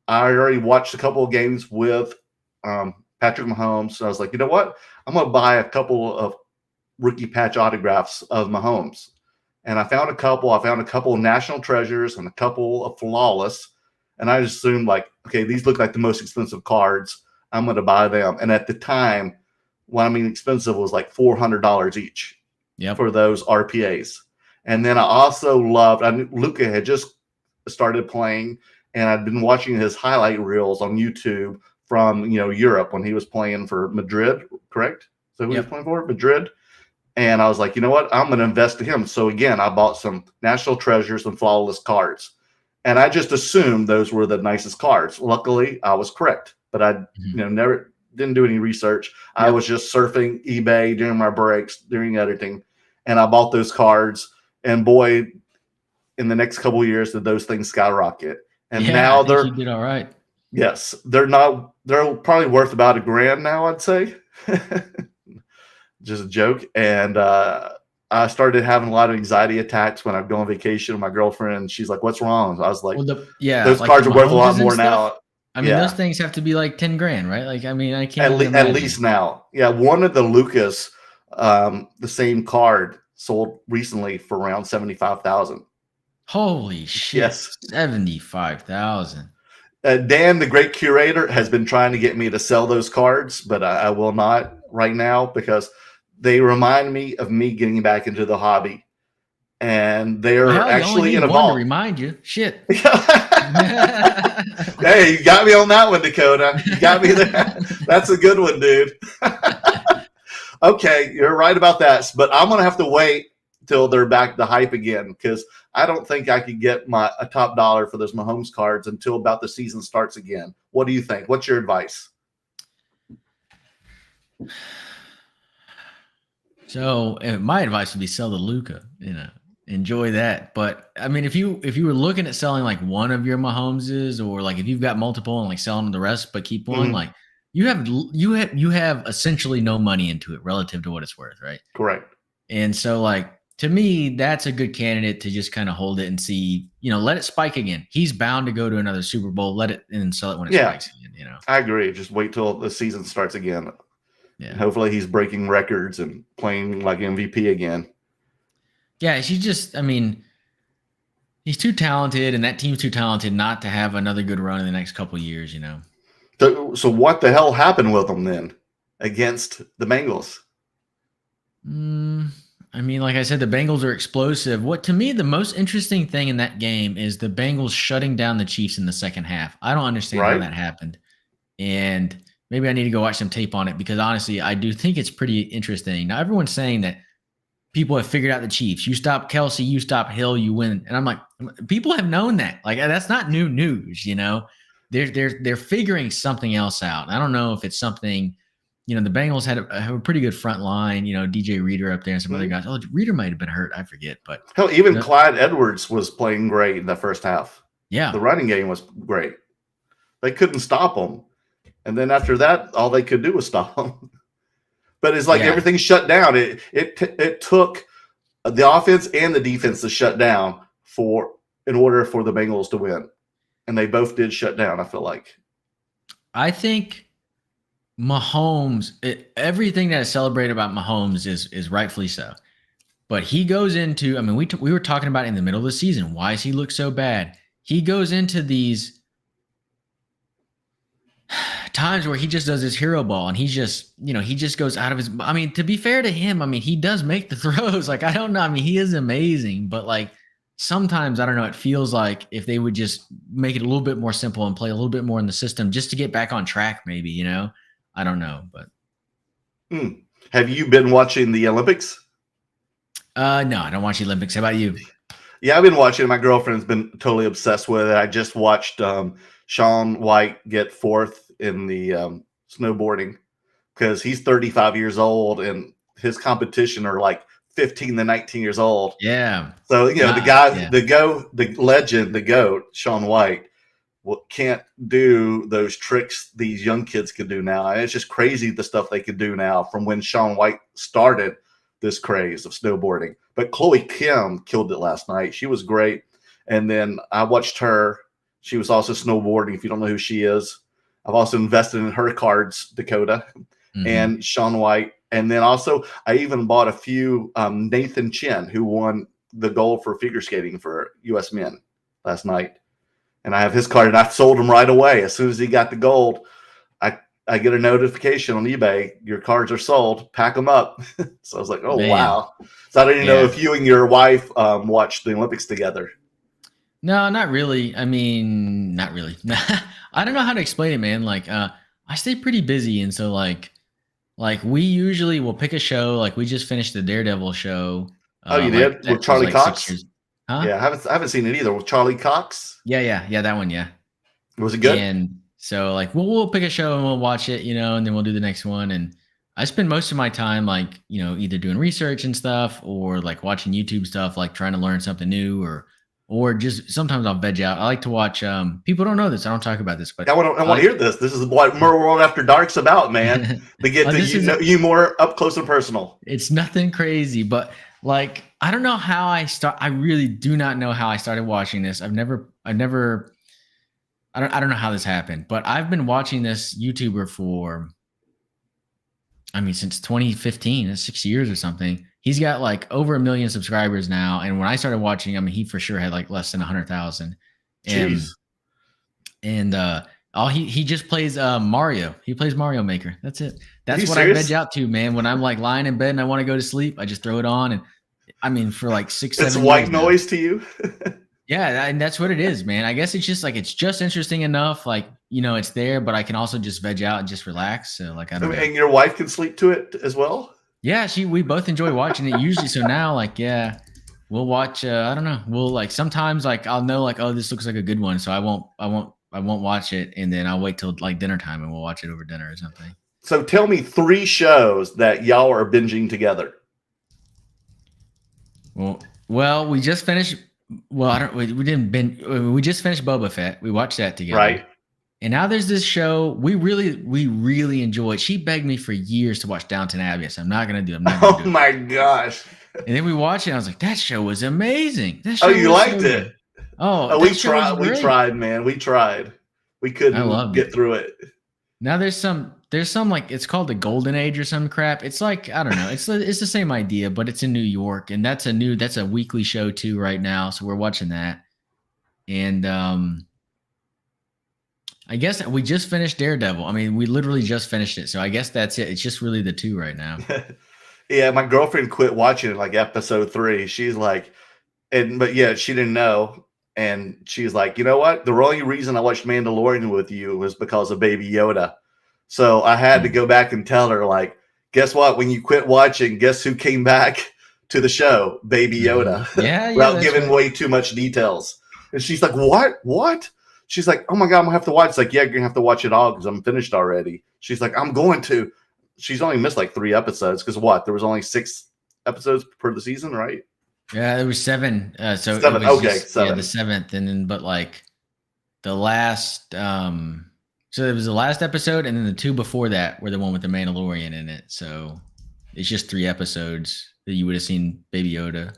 Speaker 1: already watched a couple of games with Patrick Mahomes. So I was like, you know what? I'm going to buy a couple of rookie patch autographs of Mahomes. And I found a couple. I found a couple of National Treasures and a couple of Flawless. And I just assumed like, okay, these look like the most expensive cards. I'm going to buy them. And at the time, expensive was like $400 each for those RPAs. And then I also I knew Luka had just started playing, and I'd been watching his highlight reels on YouTube from, Europe when he was playing for Madrid, correct? So who he was playing for? Madrid. And I was like, you know what? I'm going to invest in him. So again, I bought some National Treasures and Flawless cards. And I just assumed those were the nicest cards. Luckily, I was correct, but I never didn't do any research. I was just surfing eBay during my breaks, during editing, and I bought those cards. And boy, in the next couple of years, did those things skyrocket. And now
Speaker 2: you did all right.
Speaker 1: Yes, they're probably worth about $1,000 now, I'd say. Just a joke. And I started having a lot of anxiety attacks when I'd go on vacation with my girlfriend. And she's like, "What's wrong?" I was like, those cards are worth a lot more now.
Speaker 2: I mean, those things have to be like $10,000, right? Like, I mean, I can't
Speaker 1: at least now. Yeah, one of the Lucas, the same card sold recently for around 75,000.
Speaker 2: Holy shit! Yes, 75,000.
Speaker 1: Dan, the great curator, has been trying to get me to sell those cards, but I will not right now because they remind me of me getting back into the hobby, and they're actually in a vault.
Speaker 2: To remind you, shit.
Speaker 1: Hey, you got me on that one, Dakota. You got me there. That's a good one, dude. Okay, you're right about that, but I'm gonna have to wait till they're back to hype again because I don't think I could get a top dollar for those Mahomes cards until about the season starts again. What do you think? What's your advice?
Speaker 2: So my advice would be sell the Luka, enjoy that. But I mean, if you were looking at selling like one of your Mahomeses, or like if you've got multiple and like selling the rest, but keep one, like you have essentially no money into it relative to what it's worth, right?
Speaker 1: Correct.
Speaker 2: And so like, to me, that's a good candidate to just kind of hold it and see, let it spike again. He's bound to go to another Super Bowl. Let it and sell it when it spikes again.
Speaker 1: I agree. Just wait till the season starts again.
Speaker 2: Yeah.
Speaker 1: Hopefully he's breaking records and playing like MVP again.
Speaker 2: Yeah, he's too talented, and that team's too talented not to have another good run in the next couple of years,
Speaker 1: So what the hell happened with them then against the Bengals?
Speaker 2: I mean, like I said, the Bengals are explosive. What to me, the most interesting thing in that game is the Bengals shutting down the Chiefs in the second half. I don't understand how that happened. And maybe I need to go watch some tape on it because honestly, I do think it's pretty interesting. Now, everyone's saying that people have figured out the Chiefs. You stop Kelsey, you stop Hill, you win. And I'm like, people have known that. Like, that's not new news, They're figuring something else out. I don't know if it's something. The Bengals have a pretty good front line. DJ Reader up there and some other guys. Oh, Reader might have been hurt. I forget. But
Speaker 1: hell, even Clyde Edwards was playing great in the first half.
Speaker 2: Yeah,
Speaker 1: the running game was great. They couldn't stop him, and then after that, all they could do was stop him. But it's like everything shut down. It took the offense and the defense to shut down in order for the Bengals to win, and they both did shut down. I feel like.
Speaker 2: I think Mahomes, everything that is celebrated about Mahomes is rightfully so. But he goes into, we were talking about in the middle of the season, why does he look so bad? He goes into these times where he just does his hero ball and he just goes out of his, to be fair to him, he does make the throws. Like, I don't know. he is amazing, but like sometimes, I don't know, it feels like if they would just make it a little bit more simple and play a little bit more in the system just to get back on track, maybe, I don't know, but.
Speaker 1: Have you been watching the Olympics?
Speaker 2: No, I don't watch the Olympics. How about you?
Speaker 1: Yeah, I've been watching. My girlfriend's been totally obsessed with it. I just watched Shaun White get fourth in the snowboarding because he's 35 years old and his competition are like 15 to 19 years old.
Speaker 2: Yeah.
Speaker 1: So, the guy, the legend, the GOAT, Shaun White, can't do those tricks these young kids can do now. And it's just crazy the stuff they could do now from when Shaun White started this craze of snowboarding. But Chloe Kim killed it last night. She was great. And then I watched her. She was also snowboarding, if you don't know who she is. I've also invested in her cards, Dakota, and Shaun White. And then also I even bought a few Nathan Chen, who won the gold for figure skating for U.S. men last night. And I have his card, and I sold him right away. As soon as he got the gold, I get a notification on eBay, your cards are sold, pack them up. So I was like, oh, man. Wow. So I didn't know if you and your wife watched the Olympics together.
Speaker 2: No, not really. Not really. I don't know how to explain it, man. Like, I stay pretty busy. And so like we usually will pick a show. Like we just finished the Daredevil show.
Speaker 1: Oh, you did? With Charlie Cox?
Speaker 2: Huh?
Speaker 1: Yeah, I haven't seen it either. With Charlie Cox,
Speaker 2: Yeah, that one, yeah.
Speaker 1: was it good?
Speaker 2: And so like we'll pick a show and we'll watch it, and then we'll do the next one. And I spend most of my time like, either doing research and stuff or like watching YouTube stuff, like trying to learn something new or just sometimes I'll veg out. I like to watch people don't know this. I don't talk about this, but
Speaker 1: I want to hear this. This is what Merleworld After Dark's about, man. They get to you more up close and personal.
Speaker 2: It's nothing crazy, but like I don't know how I really do not know how I started watching this. I don't know how this happened, but I've been watching this YouTuber for, since 2015, that's 6 years or something. He's got like over 1 million subscribers now. And when I started watching, he for sure had like less than 100,000.
Speaker 1: Jeez.
Speaker 2: And he just plays Mario. He plays Mario Maker. That's it. That's what
Speaker 1: serious?
Speaker 2: I veg out to, man. When I'm like lying in bed and I want to go to sleep, I just throw it on. And for like 6, 7
Speaker 1: it's
Speaker 2: years
Speaker 1: white
Speaker 2: now.
Speaker 1: noise to you.
Speaker 2: Yeah, and that's what it is, man. I guess it's just like it's just interesting enough, like it's there, but I can also just veg out and just relax. So like I don't know.
Speaker 1: And your wife can sleep to it as well.
Speaker 2: Yeah, we both enjoy watching it usually. So now, like, yeah, we'll watch. I don't know. We'll like sometimes like I'll know like, oh, this looks like a good one, so I won't watch it, and then I'll wait till like dinner time and we'll watch it over dinner or something.
Speaker 1: So tell me 3 shows that y'all are binging together.
Speaker 2: Well, we just finished. Well, we didn't binge. We just finished Boba Fett. We watched that together.
Speaker 1: Right.
Speaker 2: And now there's this show we really enjoyed. She begged me for years to watch Downton Abbey. So I'm not gonna do it.
Speaker 1: Oh my gosh.
Speaker 2: And then we watched it. And I was like, that show was amazing.
Speaker 1: You liked it?
Speaker 2: Oh,
Speaker 1: we tried. We tried, man. We tried. We couldn't get through it.
Speaker 2: Now there's some like it's called the Golden Age or some crap. It's like I don't know. It's the same idea, but it's in New York, and that's a weekly show too right now. So we're watching that, and I guess we just finished Daredevil. We literally just finished it, so I guess that's it. It's just really the 2 right now.
Speaker 1: Yeah, my girlfriend quit watching it like episode 3. She's like, but yeah, she didn't know. And she's like, you know what? The only reason I watched Mandalorian with you was because of Baby Yoda. So I had to go back and tell her, like, guess what? When you quit watching, guess who came back to the show? Baby Yoda.
Speaker 2: Yeah.
Speaker 1: Without giving way too much details. And she's like, what? She's like, oh my God, I'm going to have to watch. It's like, yeah, you're going to have to watch it all because I'm finished already. She's like, I'm going to. She's only missed like 3 episodes because there was only 6 episodes per the season, right?
Speaker 2: Yeah, there was 7. So
Speaker 1: 7.
Speaker 2: It was
Speaker 1: okay, 7.
Speaker 2: Yeah, the 7th, and then but like the last. So it was the last episode, and then the 2 before that were the one with the Mandalorian in it. So it's just 3 episodes that you would have seen Baby Yoda.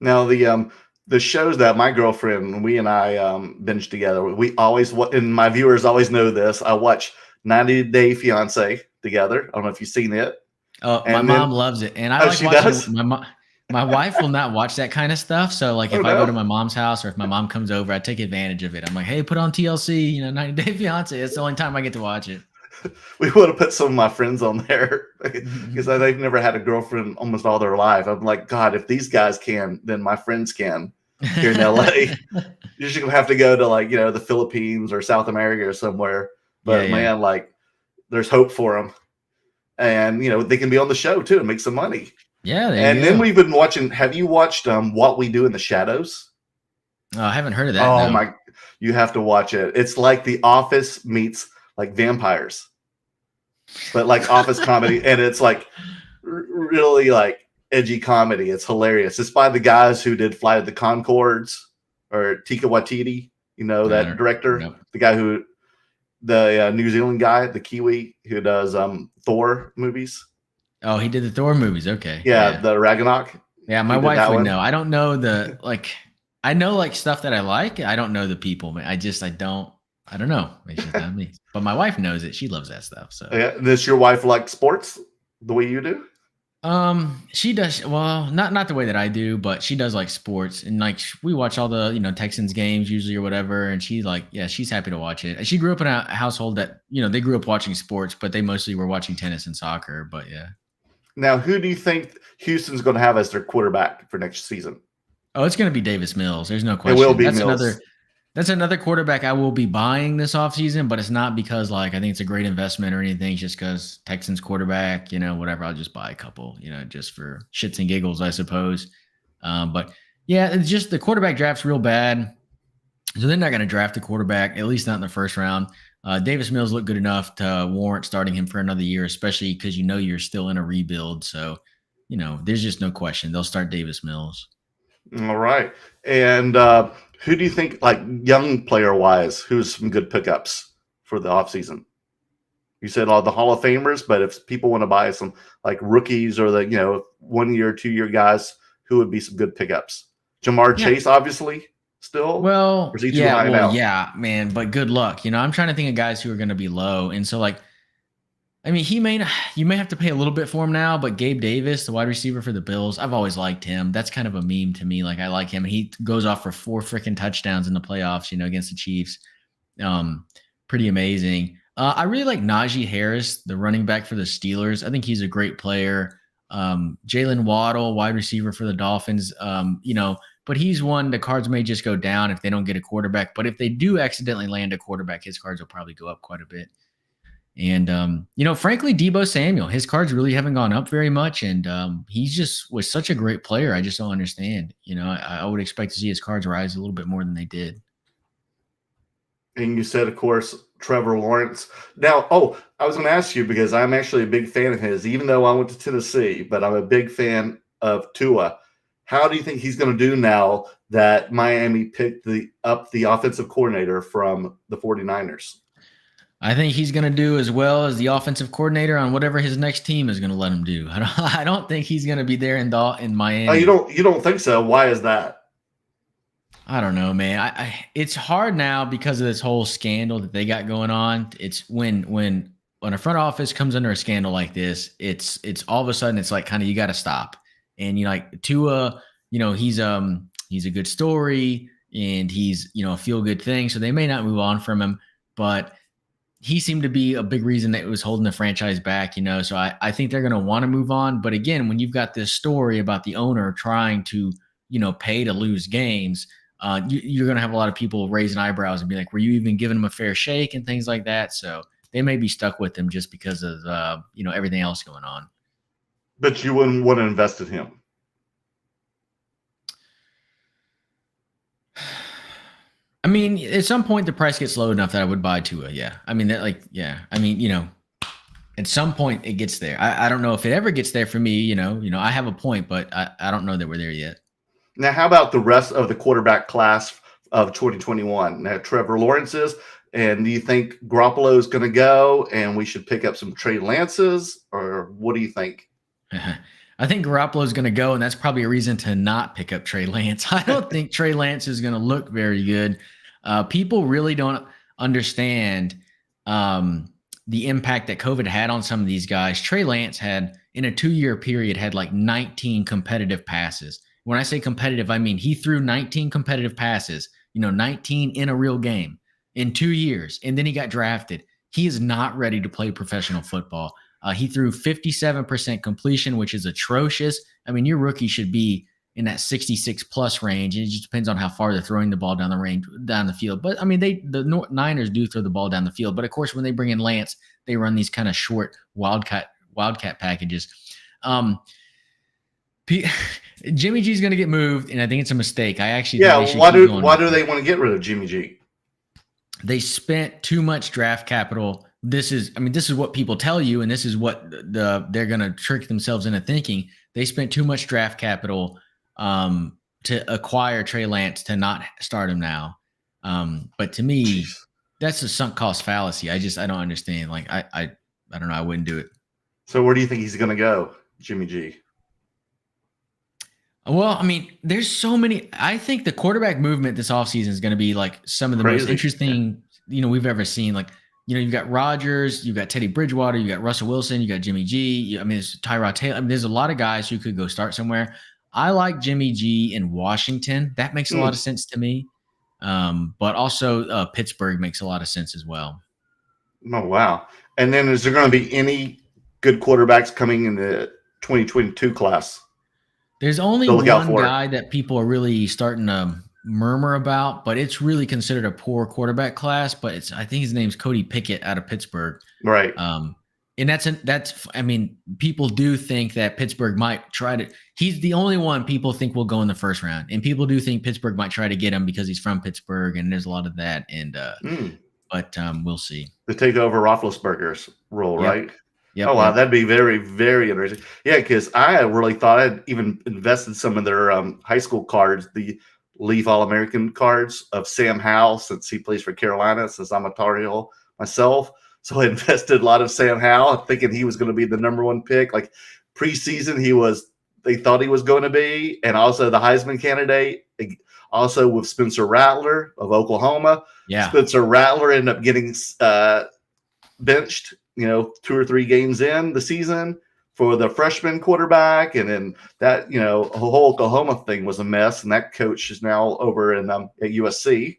Speaker 1: Now the shows that my girlfriend, we and I binge together. We always, and my viewers always know this. I watch 90 Day Fiance together. I don't know if you've seen it.
Speaker 2: Oh, my mom loves it, and I like watching it. My wife will not watch that kind of stuff. So like if I go to my mom's house or if my mom comes over, I take advantage of it. I'm like, hey, put on TLC, 90 Day Fiance. It's the only time I get to watch it.
Speaker 1: We would have put some of my friends on there because they've never had a girlfriend almost all their life. I'm like, God, if these guys can, then my friends can here in LA. You're just going to have to go to like, the Philippines or South America or somewhere. But man, like there's hope for them. And, they can be on the show too and make some money.
Speaker 2: Yeah.
Speaker 1: Then we've been watching. Have you watched What We Do in the Shadows?
Speaker 2: Oh, I haven't heard of that.
Speaker 1: Oh no. You have to watch it. It's like The Office meets like vampires, but like Office comedy. And it's like really like edgy comedy. It's hilarious. It's by the guys who did Flight of the Conchords or Taika Waititi, that director, the guy who, the New Zealand guy, the Kiwi who does Thor movies.
Speaker 2: Oh, he did the Thor movies. Okay.
Speaker 1: Yeah. The Ragnarok.
Speaker 2: Yeah. My wife would know. I don't know I know like stuff that I like. I don't know the people. I don't know. It's just not me. But my wife knows it. She loves that stuff. So
Speaker 1: yeah. Does your wife like sports the way you do?
Speaker 2: She does. Well, not the way that I do, but she does like sports, and like we watch all the Texans games usually or whatever. And she's like, yeah, she's happy to watch it. She grew up in a household that they grew up watching sports, but they mostly were watching tennis and soccer. But yeah.
Speaker 1: Now, who do you think Houston's going to have as their quarterback for next season?
Speaker 2: Oh, it's going to be Davis Mills. There's no question.
Speaker 1: It will be Mills.
Speaker 2: That's another quarterback I will be buying this offseason, but it's not because like I think it's a great investment or anything. It's just because Texans quarterback, whatever. I'll just buy a couple, just for shits and giggles, I suppose. But Yeah, it's just the quarterback draft's real bad. So they're not going to draft a quarterback, at least not in the first round. Davis Mills looked good enough to warrant starting him for another year, especially because you're still in a rebuild. So, there's just no question. They'll start Davis Mills.
Speaker 1: All right. And who do you think, like young player wise, who's some good pickups for the offseason? You said all the Hall of Famers, but if people want to buy some like rookies or the 1 year, 2 year guys, who would be some good pickups? Jamar Chase, obviously, still.
Speaker 2: Well,
Speaker 1: or is he too high now?
Speaker 2: yeah, man. But good luck. I'm trying to think of guys who are going to be low, and so you may have to pay a little bit for him now, but Gabe Davis, the wide receiver for the Bills, I've always liked him. That's kind of a meme to me. Like I like him. He goes off for 4 freaking touchdowns in the playoffs, against the Chiefs. Pretty amazing. I really like Najee Harris, the running back for the Steelers. I think he's a great player. Jalen Waddle, wide receiver for the Dolphins. But he's one the cards may just go down if they don't get a quarterback. But if they do accidentally land a quarterback, his cards will probably go up quite a bit. And, frankly, Deebo Samuel, his cards really haven't gone up very much. And he just was such a great player. I just don't understand. I would expect to see his cards rise a little bit more than they did.
Speaker 1: And you said, of course, Trevor Lawrence. Now, I was going to ask you because I'm actually a big fan of his, even though I went to Tennessee, but I'm a big fan of Tua. How do you think he's going to do now that Miami picked up the offensive coordinator from the 49ers?
Speaker 2: I think he's going to do as well as the offensive coordinator on whatever his next team is going to let him do. I don't think he's going to be there in Miami.
Speaker 1: Oh, you don't think so? Why is that?
Speaker 2: I don't know, man. It's hard now because of this whole scandal that they got going on. It's when a front office comes under a scandal like this, it's all of a sudden it's like kind of you got to stop. And like Tua, he's a good story and he's a feel good thing, so they may not move on from him, but he seemed to be a big reason that it was holding the franchise back. So I think they're going to want to move on. But again, when you've got this story about the owner trying to pay to lose games. You're going to have a lot of people raising eyebrows and be like, were you even giving him a fair shake and things like that? So they may be stuck with him just because of, everything else going on.
Speaker 1: But you wouldn't want to invest in him.
Speaker 2: I mean, at some point the price gets low enough that I would buy Tua. Yeah. I mean, at some point it gets there. I don't know if it ever gets there for me, I have a point, but I don't know that we're there yet.
Speaker 1: Now, how about the rest of the quarterback class of 2021? Now, Trevor Lawrence is, and do you think Garoppolo is going to go and we should pick up some Trey Lances, or what do you think?
Speaker 2: I think Garoppolo is going to go, and that's probably a reason to not pick up Trey Lance. I don't think Trey Lance is going to look very good. People really don't understand the impact that COVID had on some of these guys. Trey Lance had, in a 2-year period, had like 19 competitive passes. When I say competitive, I mean he threw 19 competitive passes, 19 in a real game in 2 years, and then he got drafted. He is not ready to play professional football. He threw 57% completion, which is atrocious. I mean, your rookie should be in that 66 plus range. And it just depends on how far they're throwing the ball down the field. But I mean, the Niners do throw the ball down the field. But of course, when they bring in Lance, they run these kind of short wildcat packages. Jimmy G's going to get moved, and I think it's a mistake. I actually think
Speaker 1: why do they want to get rid of Jimmy G?
Speaker 2: They spent too much draft capital. This is what people tell you, and this is what they're going to trick themselves into thinking. They spent too much draft capital to acquire Trey Lance to not start him now. But to me, that's a sunk cost fallacy. I don't understand. Like I don't know. I wouldn't do it.
Speaker 1: So where do you think he's going to go, Jimmy G?
Speaker 2: Well, I mean, there's so many. I think the quarterback movement this offseason is going to be like some of the most interesting, we've ever seen. Like, you've got Rodgers, you've got Teddy Bridgewater, you got Russell Wilson, you got Jimmy G. It's Tyrod Taylor. I mean, there's a lot of guys who could go start somewhere. I like Jimmy G in Washington. That makes a lot of sense to me. But also Pittsburgh makes a lot of sense as well.
Speaker 1: Oh, wow. And then is there going to be any good quarterbacks coming in the 2022 class?
Speaker 2: There's only one guy that people are really starting to murmur about, but it's really considered a poor quarterback class. But I think his name's Cody Pickett out of Pittsburgh.
Speaker 1: Right.
Speaker 2: And that's I mean, people do think that Pittsburgh might try to. He's the only one people think will go in the first round, and people do think Pittsburgh might try to get him because he's from Pittsburgh, and there's a lot of that. And but we'll see.
Speaker 1: To take over Roethlisberger's role,
Speaker 2: Yep.
Speaker 1: right?
Speaker 2: Yep,
Speaker 1: Oh wow,
Speaker 2: yep.
Speaker 1: that'd be very, very interesting. Yeah, because I really thought I'd even invested some of their high school cards, the Leaf All American cards of Sam Howell, since he plays for Carolina, since I'm a Tar Heel myself. So I invested a lot of Sam Howell, thinking he was going to be the number one pick. Like preseason, they thought he was going to be, and also the Heisman candidate. Also with Spencer Rattler of Oklahoma.
Speaker 2: Yeah.
Speaker 1: Spencer Rattler ended up getting benched, 2 or 3 games in the season for the freshman quarterback. And then that, the whole Oklahoma thing was a mess. And that coach is now over at USC.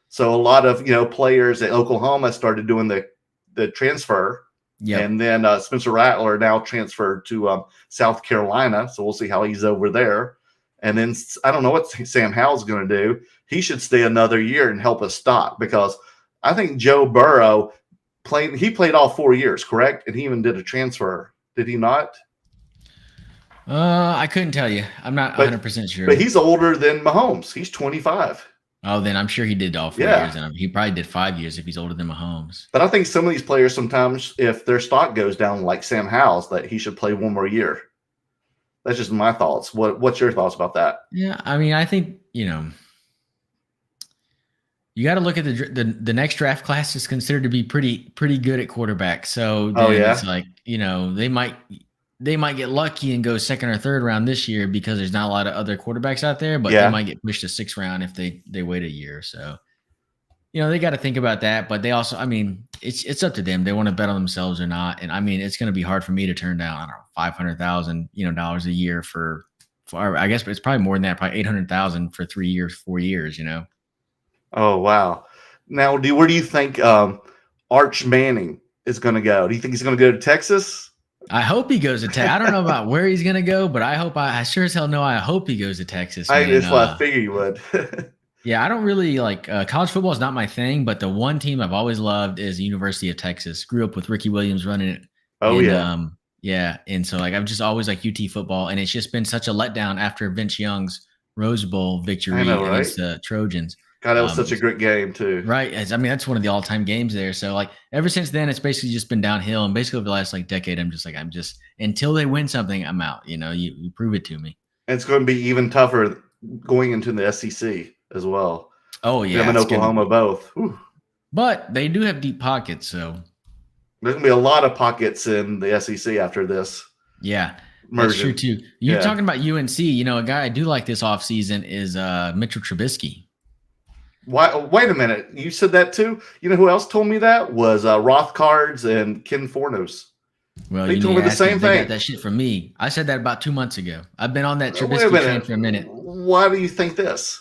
Speaker 1: So a lot of, players at Oklahoma started doing the transfer.
Speaker 2: Yeah.
Speaker 1: And then Spencer Rattler now transferred to South Carolina. So we'll see how he's over there. And then I don't know what Sam Howell's going to do. He should stay another year and help us stock, because I think Joe Burrow played all 4 years, correct? And he even did a transfer. Did he not?
Speaker 2: I couldn't tell you. I'm not 100% sure.
Speaker 1: But he's older than Mahomes. He's 25.
Speaker 2: Oh, then I'm sure he did all 4 years. And he probably did 5 years if he's older than Mahomes.
Speaker 1: But I think some of these players sometimes, if their stock goes down like Sam Howell's, that he should play one more year. That's just my thoughts. What's your thoughts about that?
Speaker 2: Yeah, I mean, I think, you got to look at the next draft class is considered to be pretty good at quarterback. So it's like, they might get lucky and go second or third round this year because there's not a lot of other quarterbacks out there, but they might get pushed to 6th round if they wait a year. So, they got to think about that, but they also, I mean, it's up to them. They want to bet on themselves or not. And I mean, it's going to be hard for me to turn down, I don't know, $500,000, dollars a year for, I guess it's probably more than that, probably $800,000 for 3 years, 4 years,
Speaker 1: Oh, wow. Now, where do you think Arch Manning is going to go? Do you think he's going to go to Texas?
Speaker 2: I hope he goes to Texas. I don't know about where he's going to go, but I sure as hell know I hope he goes to Texas.
Speaker 1: That's what I figure you would.
Speaker 2: Yeah, I don't really like college football is not my thing, but the one team I've always loved is the University of Texas. Grew up with Ricky Williams running it.
Speaker 1: Oh,
Speaker 2: and, yeah. And so I've just always liked UT football, and it's just been such a letdown after Vince Young's Rose Bowl victory against the Trojans.
Speaker 1: God, that was such a great game too.
Speaker 2: Right. I mean, that's one of the all-time games there. So like ever since then, it's basically just been downhill. And basically over the last decade, I'm just until they win something, I'm out. You prove it to me.
Speaker 1: And it's going to be even tougher going into the SEC as well.
Speaker 2: Oh yeah.
Speaker 1: Them and Oklahoma both. Whew.
Speaker 2: But they do have deep pockets. So
Speaker 1: there's going to be a lot of pockets in the SEC after this.
Speaker 2: Yeah. That's true too. You're talking about UNC. A guy I do like this offseason is Mitchell Trubisky.
Speaker 1: Why? Wait a minute. You said that too? You know who else told me that? Was Rothcards and Ken Fornos.
Speaker 2: Well,
Speaker 1: they told me the same thing.
Speaker 2: They got that shit from me. I said that about 2 months ago. I've been on that Trubisky train for a minute.
Speaker 1: Why do you think this?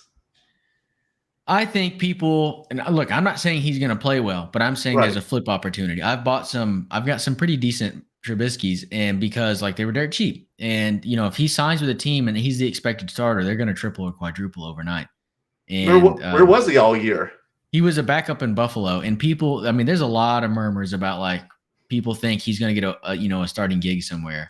Speaker 2: I think people, and look, I'm not saying he's going to play well, but I'm saying there's a flip opportunity. I've got some pretty decent Trubiskys, and because they were dirt cheap. And, if he signs with a team and he's the expected starter, they're going to triple or quadruple overnight. And
Speaker 1: where was he all year?
Speaker 2: He was a backup in Buffalo, and people, I mean, there's a lot of murmurs about people think he's going to get a starting gig somewhere.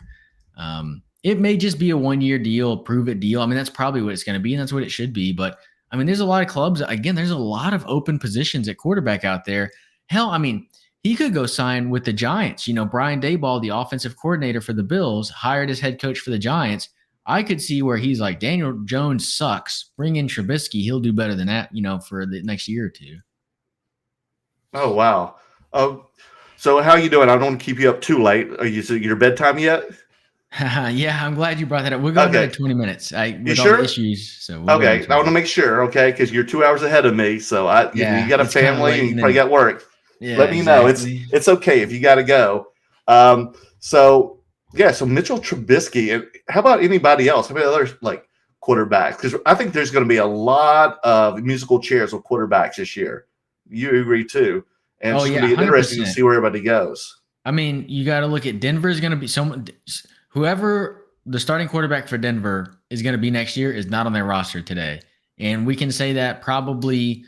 Speaker 2: It may just be a 1-year deal, prove it deal. I mean, that's probably what it's going to be, and that's what it should be. But I mean, there's a lot of clubs. Again, there's a lot of open positions at quarterback out there. Hell, I mean, he could go sign with the Giants. Brian Daboll, the offensive coordinator for the Bills, hired as head coach for the Giants. I could see where he's like, Daniel Jones sucks. Bring in Trubisky. He'll do better than that, for the next year or two.
Speaker 1: Oh, wow. So how are you doing? I don't want to keep you up too late. Are you your bedtime yet?
Speaker 2: Yeah, I'm glad you brought that up. We're going to 20 minutes.
Speaker 1: You sure?
Speaker 2: All the issues. So
Speaker 1: okay, I want to make sure, okay, because you're 2 hours ahead of me. So you got a family and you probably got work.
Speaker 2: Yeah,
Speaker 1: let me know. It's okay if you got to go. So Mitchell Trubisky. And how about anybody else? How about other quarterbacks? Because I think there's going to be a lot of musical chairs with quarterbacks this year. You agree too? And it's going to be interesting to see where everybody goes.
Speaker 2: I mean, you got to look at Denver is going to be someone. Whoever the starting quarterback for Denver is going to be next year is not on their roster today. And we can say that probably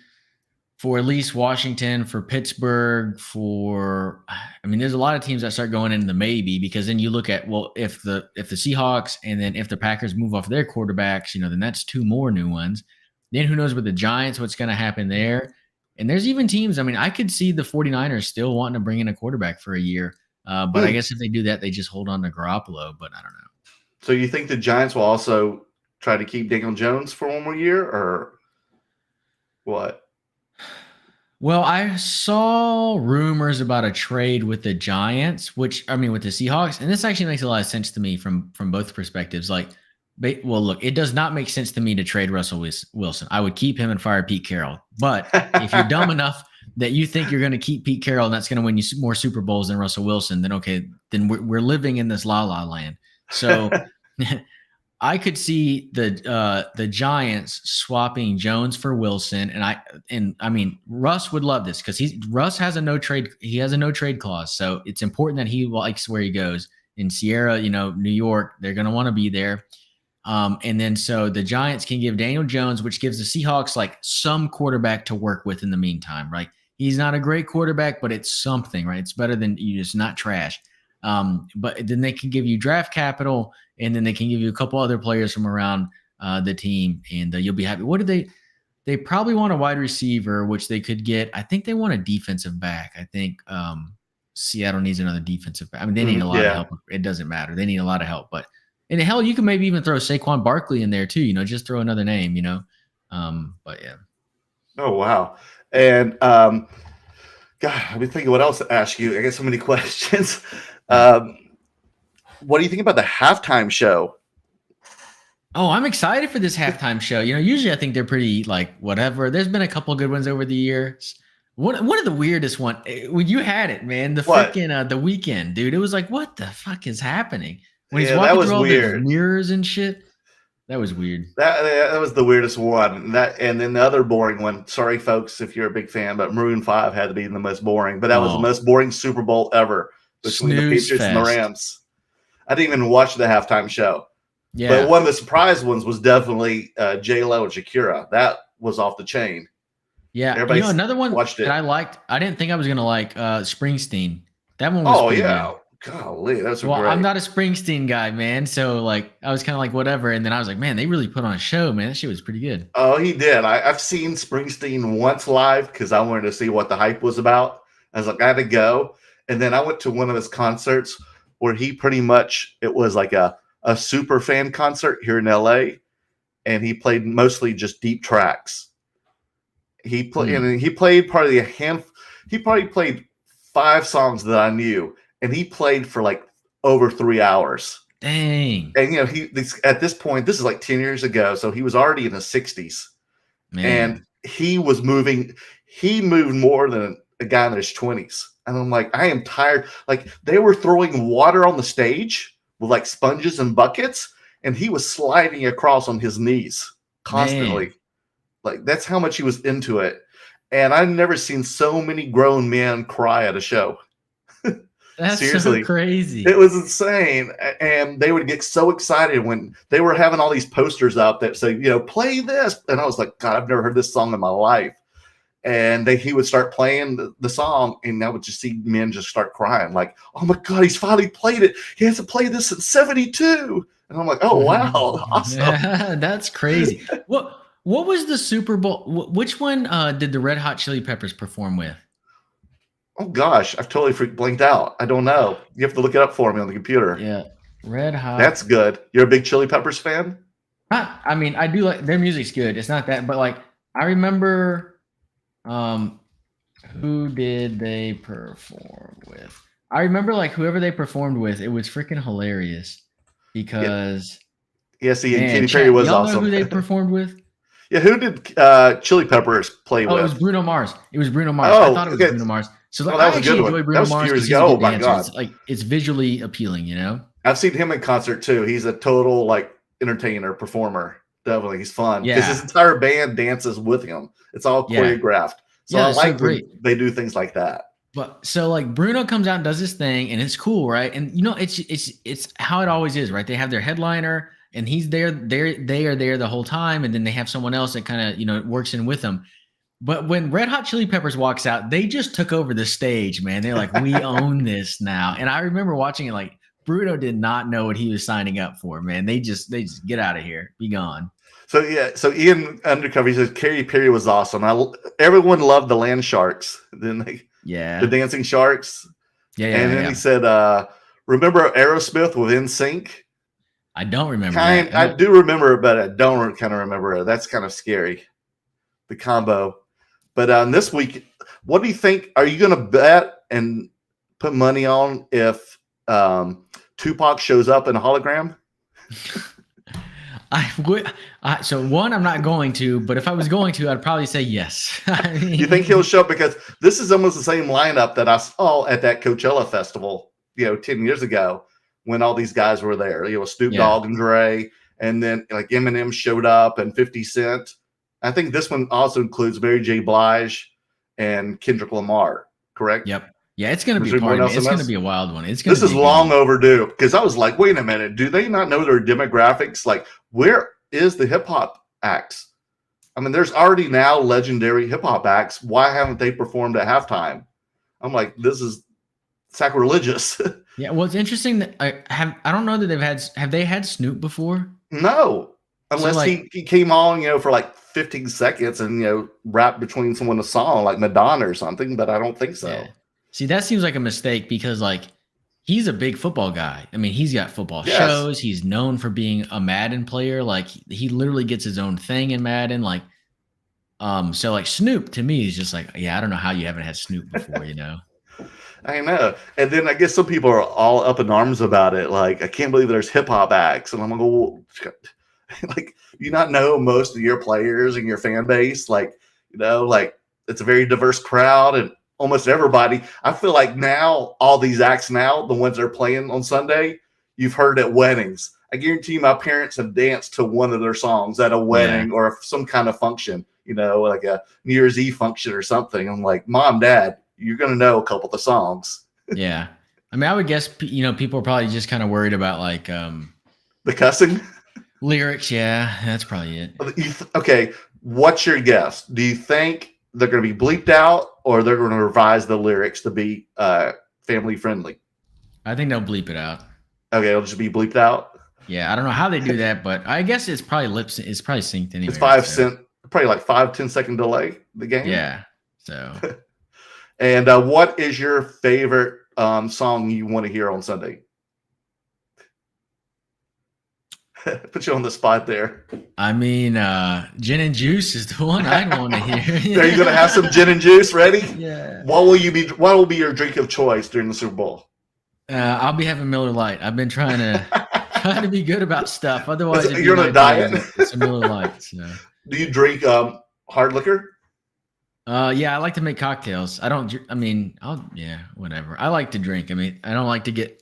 Speaker 2: for at least Washington, for Pittsburgh, there's a lot of teams that start going into the maybe, because then you look at, well, if the Seahawks and then if the Packers move off their quarterbacks, then that's two more new ones. Then who knows with the Giants, what's going to happen there? And there's even teams, I could see the 49ers still wanting to bring in a quarterback for a year. But I guess if they do that, they just hold on to Garoppolo, but I don't know.
Speaker 1: So you think the Giants will also try to keep Daniel Jones for one more year, or what?
Speaker 2: Well, I saw rumors about a trade with the Giants, with the Seahawks, and this actually makes a lot of sense to me from both perspectives. Look, it does not make sense to me to trade Russell Wilson. I would keep him and fire Pete Carroll. But if you're dumb enough that you think you're going to keep Pete Carroll and that's going to win you more Super Bowls than Russell Wilson, then okay, then we're living in this la-la land. So I could see the Giants swapping Jones for Wilson, and Russ would love this because Russ has a no trade. He has a no trade clause, so it's important that he likes where he goes. In Sierra, New York, they're going to want to be there. And then so the Giants can give Daniel Jones, which gives the Seahawks some quarterback to work with in the meantime, right? He's not a great quarterback, but it's something, right? It's better than you just not trash. But then they can give you draft capital, and then they can give you a couple other players from around the team, and you'll be happy. What do they probably want a wide receiver, which they could get. I think they want a defensive back. I think Seattle needs another defensive back. They need a lot of help. It doesn't matter. They need a lot of help. But and hell, you can maybe even throw Saquon Barkley in there too. Just throw another name. But yeah.
Speaker 1: Oh wow. And God, I've been thinking what else to ask you. I got so many questions. What do you think about the halftime show?
Speaker 2: Oh, I'm excited for this halftime show. Usually I think they're pretty whatever. There's been a couple good ones over the years. One of the weirdest one when you had it, man. The freaking the weekend, dude. It was what the fuck is happening? When he's walking through all the mirrors and shit. That was weird.
Speaker 1: That was the weirdest one. And then the other boring one. Sorry, folks, if you're a big fan, but Maroon 5 had to be the most boring. But that was the most boring Super Bowl ever between the Patriots and the Rams. I didn't even watch the halftime show. Yeah. But one of the surprise ones was definitely J-Lo and Shakira. That was off the chain.
Speaker 2: Yeah. Another one that I liked, I didn't think I was going to like Springsteen. That one was pretty good.
Speaker 1: Golly, that's
Speaker 2: great.
Speaker 1: I'm
Speaker 2: not a Springsteen guy, man. So I was kind of whatever. And then I was like, man, they really put on a show, man. That shit was pretty good.
Speaker 1: Oh, he did. I've seen Springsteen once live because I wanted to see what the hype was about. I was like, I had to go. And then I went to one of his concerts where he pretty much, it was like a super fan concert here in LA. And he played mostly just deep tracks. He played, and he played probably he probably played 5 songs that I knew. And he played for over 3 hours.
Speaker 2: Dang.
Speaker 1: And, he at this point, this is 10 years ago. So he was already in his 60s. Man. And he was moving. He moved more than a guy in his 20s. And I'm like, I am tired. They were throwing water on the stage with sponges and buckets. And he was sliding across on his knees constantly. Man. That's how much he was into it. And I've never seen so many grown men cry at a show.
Speaker 2: That's seriously so crazy.
Speaker 1: It was insane. And they would get so excited when they were having all these posters up that say, play this. And I was like, God, I've never heard this song in my life. And he would start playing the song, and I would just see men just start crying oh my God, he's finally played it. He hasn't played this since 72. And I'm like, oh, wow. Awesome.
Speaker 2: Yeah, that's crazy. What was the Super Bowl? Which one did the Red Hot Chili Peppers perform with?
Speaker 1: Oh gosh, I've totally blanked out. I don't know. You have to look it up for me on the computer.
Speaker 2: Yeah, Red Hot.
Speaker 1: That's good. You're a big Chili Peppers fan?
Speaker 2: I do like their music's good. It's not that, but I remember, who did they perform with? I remember whoever they performed with. It was freaking hilarious because.
Speaker 1: Yeah, see, Katy Perry was
Speaker 2: y'all
Speaker 1: awesome.
Speaker 2: Know who they performed with?
Speaker 1: Yeah, who did Chili Peppers play with?
Speaker 2: Oh, it was Bruno Mars. I thought it was Bruno Mars. So
Speaker 1: that was a good one.
Speaker 2: Bruno
Speaker 1: that was
Speaker 2: Mars
Speaker 1: years ago. Oh my God!
Speaker 2: It's visually appealing,
Speaker 1: I've seen him in concert too. He's a total entertainer, performer. Definitely, he's fun because his entire band dances with him. It's all choreographed. So I like when they do things like that.
Speaker 2: But so Bruno comes out and does this thing, and it's cool, right? And it's how it always is, right? They have their headliner, and he's there. They are there the whole time, and then they have someone else that kind of works in with them. But when Red Hot Chili Peppers walks out, they just took over the stage, man. They're like, we own this now. And I remember watching it like Bruno did not know what he was signing up for, man. They just get out of here, be gone.
Speaker 1: So yeah, so Ian Undercover, he says Katy Perry was awesome. Everyone loved the Land Sharks, didn't they?
Speaker 2: Yeah.
Speaker 1: The Dancing Sharks.
Speaker 2: Yeah.
Speaker 1: And then he said, remember Aerosmith with NSYNC?
Speaker 2: I don't remember that.
Speaker 1: I do remember it, but I don't kind of remember it. That's kind of scary, the combo. But this week, what do you think? Are you going to bet and put money on if Tupac shows up in a hologram?
Speaker 2: I would. So one, I'm not going to, but if I was going to, I'd probably say yes.
Speaker 1: You think he'll show up? Because this is almost the same lineup that I saw at that Coachella festival, 10 years ago when all these guys were there. Snoop Dogg and Dre, and then like Eminem showed up and 50 Cent. I think this one also includes Mary J. Blige and Kendrick Lamar, correct?
Speaker 2: Yep. Yeah, it's going to be a party. It's going to be a wild one.
Speaker 1: This is long overdue because I was like, wait a minute. Do they not know their demographics? Like, where is the hip hop acts? I mean, there's already now legendary hip hop acts. Why haven't they performed at halftime? I'm like, this is sacrilegious.
Speaker 2: Yeah. Well, it's interesting that I don't know that have they had Snoop before?
Speaker 1: No. Unless he came on, for like 15 seconds and, rapped between someone a song like Madonna or something, but I don't think so.
Speaker 2: Yeah. See, that seems like a mistake because like he's a big football guy. I mean, he's got football shows. He's known for being a Madden player. Like he literally gets his own thing in Madden. Like, so like Snoop to me is just like, yeah, I don't know how you haven't had Snoop before,
Speaker 1: I know. And then I guess some people are all up in arms about it. Like, I can't believe there's hip hop acts. And I'm like, well, like, you not know most of your players and your fan base? Like, like it's a very diverse crowd and almost everybody. I feel like now all these acts now, the ones that are playing on Sunday, you've heard at weddings. I guarantee you my parents have danced to one of their songs at a wedding or some kind of function, like a New Year's Eve function or something. I'm like, Mom, Dad, you're going to know a couple of the songs.
Speaker 2: Yeah. I mean, I would guess, people are probably just kind of worried about like
Speaker 1: the cussing
Speaker 2: lyrics. Yeah, that's probably it.
Speaker 1: Okay. What's your guess? Do you think they're going to be bleeped out or they're going to revise the lyrics to be family friendly?
Speaker 2: I think they'll bleep it out.
Speaker 1: Okay. It'll just be bleeped out.
Speaker 2: Yeah. I don't know how they do that, but I guess it's probably it's probably synced anyway.
Speaker 1: It's 5 cent, probably like 5-10 second delay the game.
Speaker 2: Yeah. So.
Speaker 1: And what is your favorite song you want to hear on Sunday? Put you on the spot there.
Speaker 2: I mean, gin and juice is the one I'd want to hear.
Speaker 1: Are you going to have some gin and juice ready?
Speaker 2: Yeah.
Speaker 1: What will be your drink of choice during the Super Bowl?
Speaker 2: I'll be having Miller Lite. I've been trying to be good about stuff. Otherwise,
Speaker 1: you're on a diet.
Speaker 2: It's a Miller Lite. So.
Speaker 1: Do you drink hard liquor?
Speaker 2: Yeah, I like to make cocktails. Whatever. I like to drink. I mean, I don't like to get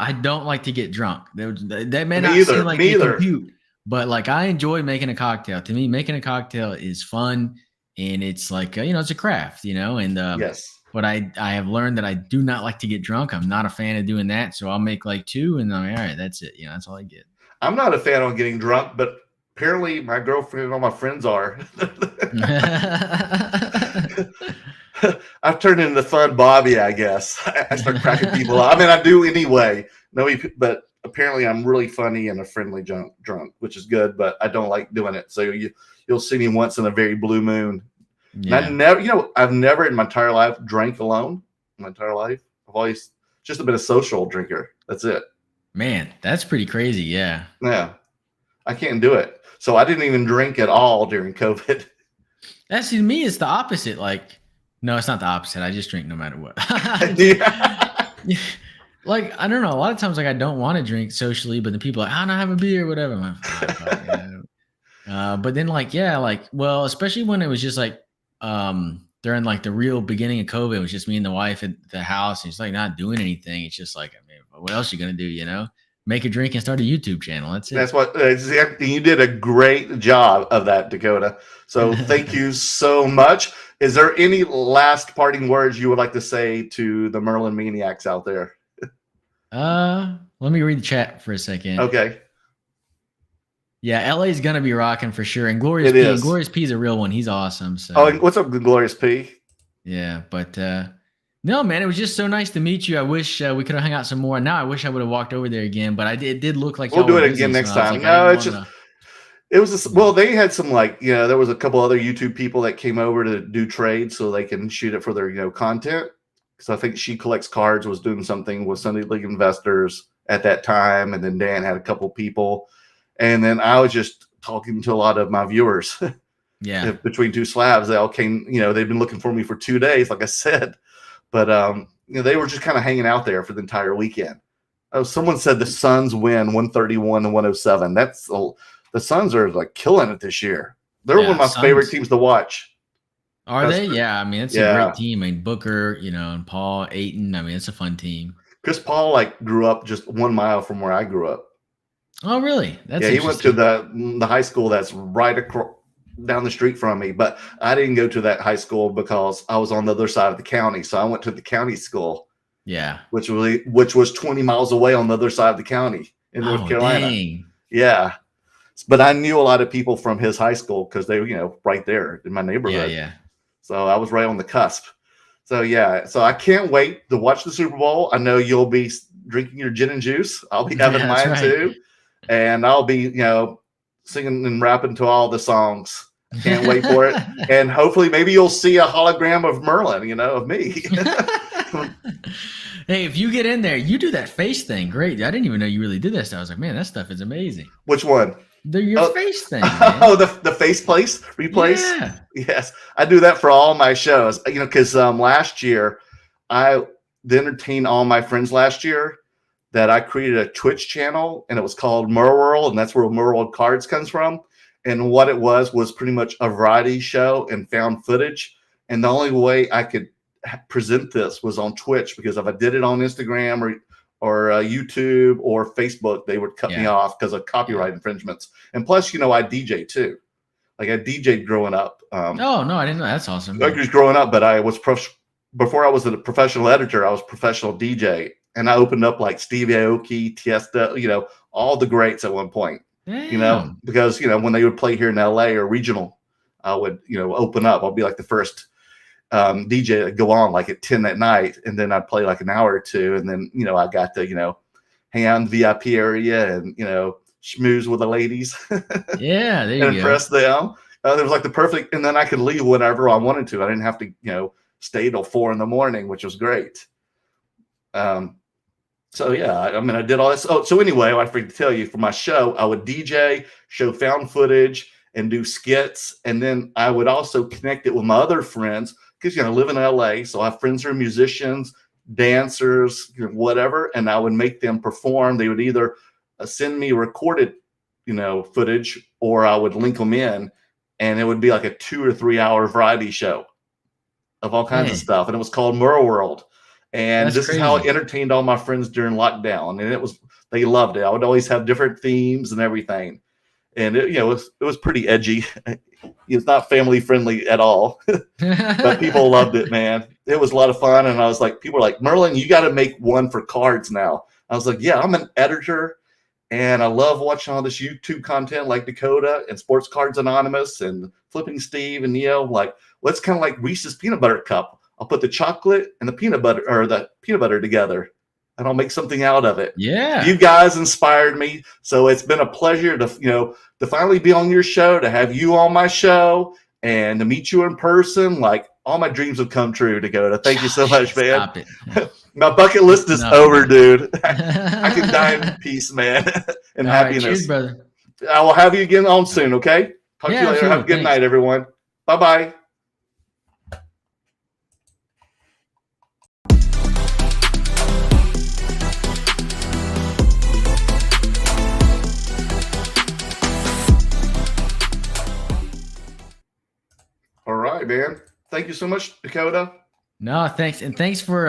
Speaker 2: drunk. That may not seem like they compute, but like I enjoy making a cocktail. To me, making a cocktail is fun, and it's like it's a craft, and
Speaker 1: yes.
Speaker 2: But I have learned that I do not like to get drunk. I'm not a fan of doing that, so I'll make like 2, and I'm like, all right, that's it. That's all I get.
Speaker 1: I'm not a fan of getting drunk, but apparently my girlfriend and all my friends are. I've turned into fun Bobby, I guess. I start cracking people up. I mean, I do anyway. But apparently I'm really funny and a friendly drunk, which is good, but I don't like doing it. So you'll see me once in a very blue moon. Yeah. And I've never in my entire life drank alone. My entire life. I've always just been a social drinker. That's it.
Speaker 2: Man, that's pretty crazy. Yeah.
Speaker 1: Yeah. I can't do it. So I didn't even drink at all during COVID.
Speaker 2: That's to me, it's the opposite. Like, no, it's not the opposite. I just drink no matter what. Like, I don't know. A lot of times, like, I don't want to drink socially, but then people are like, I don't have a beer or whatever. I'm like, but then, like, well, especially when it was just like during like the real beginning of COVID, it was just me and the wife at the house. And it's like not doing anything. It's just like, I mean, what else are you going to do, Make a drink and start a YouTube channel. That's it.
Speaker 1: That's what exactly. You did a great job of that, Dakota. So thank you so much. Is there any last parting words you would like to say to the Merlin maniacs out there?
Speaker 2: Let me read the chat for a second.
Speaker 1: Okay.
Speaker 2: Yeah, LA's gonna be rocking for sure. And Glorious
Speaker 1: It
Speaker 2: P, and
Speaker 1: is.
Speaker 2: Glorious P is a real one. He's awesome. So
Speaker 1: Oh, and what's up, Glorious P?
Speaker 2: yeah, but no, man, it was just so nice to meet you. I wish we could have hung out some more. Now I wish I would have walked over there again, but it did look like
Speaker 1: We'll
Speaker 2: y'all
Speaker 1: do
Speaker 2: were
Speaker 1: it
Speaker 2: busy.
Speaker 1: again
Speaker 2: So
Speaker 1: next
Speaker 2: I was
Speaker 1: time.
Speaker 2: like, I
Speaker 1: No,
Speaker 2: didn't
Speaker 1: it's
Speaker 2: want
Speaker 1: just
Speaker 2: to.
Speaker 1: it was just, well, they had some like, there was a couple other YouTube people that came over to do trades so they can shoot it for their, content. Because I think She Collects Cards was doing something with Sunday League investors at that time, and then Dan had a couple people, and then I was just talking to a lot of my viewers.
Speaker 2: Yeah.
Speaker 1: Between Two Slabs, they all came. They've been looking for me for 2 days, like I said, but they were just kind of hanging out there for the entire weekend. Oh, someone said the Suns win 131 to 107. The Suns are like killing it this year. They're one of my favorite teams to watch.
Speaker 2: Are they? Yeah. I mean, it's a great team. I mean, Booker, and Paul, Ayton. I mean, it's a fun team.
Speaker 1: Chris Paul grew up just 1 mile from where I grew up.
Speaker 2: Oh, really?
Speaker 1: That's he went to the high school that's right across down the street from me, but I didn't go to that high school because I was on the other side of the county. So I went to the county school.
Speaker 2: Yeah.
Speaker 1: Which was 20 miles away on the other side of the county in North Carolina.
Speaker 2: Dang.
Speaker 1: Yeah. But I knew a lot of people from his high school because they were, right there in my neighborhood.
Speaker 2: Yeah.
Speaker 1: So I was right on the cusp. So, yeah. So I can't wait to watch the Super Bowl. I know you'll be drinking your gin and juice. I'll be having mine too. And I'll be, singing and rapping to all the songs. Can't wait for it. And hopefully maybe you'll see a hologram of Merlin, of me.
Speaker 2: Hey, if you get in there, you do that face thing. Great. I didn't even know you really did that stuff. I was like, man, that stuff is amazing.
Speaker 1: Which one?
Speaker 2: Your face thing. Man.
Speaker 1: Oh, the face replace?
Speaker 2: Yeah.
Speaker 1: Yes. I do that for all my shows, because last year to entertain all my friends last year that I created a Twitch channel, and it was called Merleworld, and that's where Merleworld Cards comes from. And what it was pretty much a variety show and found footage. And the only way I could present this was on Twitch, because if I did it on Instagram or YouTube or Facebook, they would cut me off because of copyright infringements. And plus, I DJ too. Like I DJ'd growing up.
Speaker 2: Oh no, I didn't know. That's awesome.
Speaker 1: I was growing up, but I was before I was a professional editor, I was a professional DJ, and I opened up like Stevie Aoki, Tiesta, all the greats at one point.
Speaker 2: Damn.
Speaker 1: Because when they would play here in LA or regional, I would open up. I'll be like the first DJ to go on like at 10 at night, and then I'd play like an hour or two, and then I got to hang out in the VIP area and schmooze with the ladies.
Speaker 2: Yeah, there you
Speaker 1: and impress them. It was like the perfect, and then I could leave whenever I wanted to. I didn't have to stay till 4 a.m, which was great. So yeah, I mean, I did all this. Oh, so anyway, I forgot to tell you, for my show, I would DJ, show found footage, and do skits, and then I would also connect it with my other friends, because I live in LA, so I have friends who are musicians, dancers, whatever, and I would make them perform. They would either send me recorded, footage, or I would link them in, and it would be like a 2 or 3 hour variety show of all kinds of stuff, and it was called Merleworld. And this is how I entertained all my friends during lockdown, and they loved it. I would always have different themes and everything, and it was pretty edgy. It's not family friendly at all, but people loved it, man. It was a lot of fun, and I was like, people were like, Merlin, you got to make one for cards now. I was like, yeah, I'm an editor, and I love watching all this YouTube content like Dakota and Sports Cards Anonymous and Flipping Steve and Neo. Like, it's kind of like Reese's peanut butter cup. I'll put the chocolate and the peanut butter together, and I'll make something out of it.
Speaker 2: Yeah.
Speaker 1: You guys inspired me. So it's been a pleasure to finally be on your show, to have you on my show, and to meet you in person. Like, all my dreams have come true, Dakota. Thank you so much, man.
Speaker 2: Stop it.
Speaker 1: My bucket list is over, dude. I can die in peace, man, and happiness.
Speaker 2: Right, cheers, brother.
Speaker 1: I will have you again on soon, okay? Talk to you later. Have a good night, everyone. Bye-bye. All right, man. Thank you so much, Dakota.
Speaker 2: No, thanks. And thanks for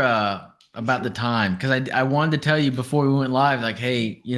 Speaker 2: about the time, because I wanted to tell you before we went live, like, hey, like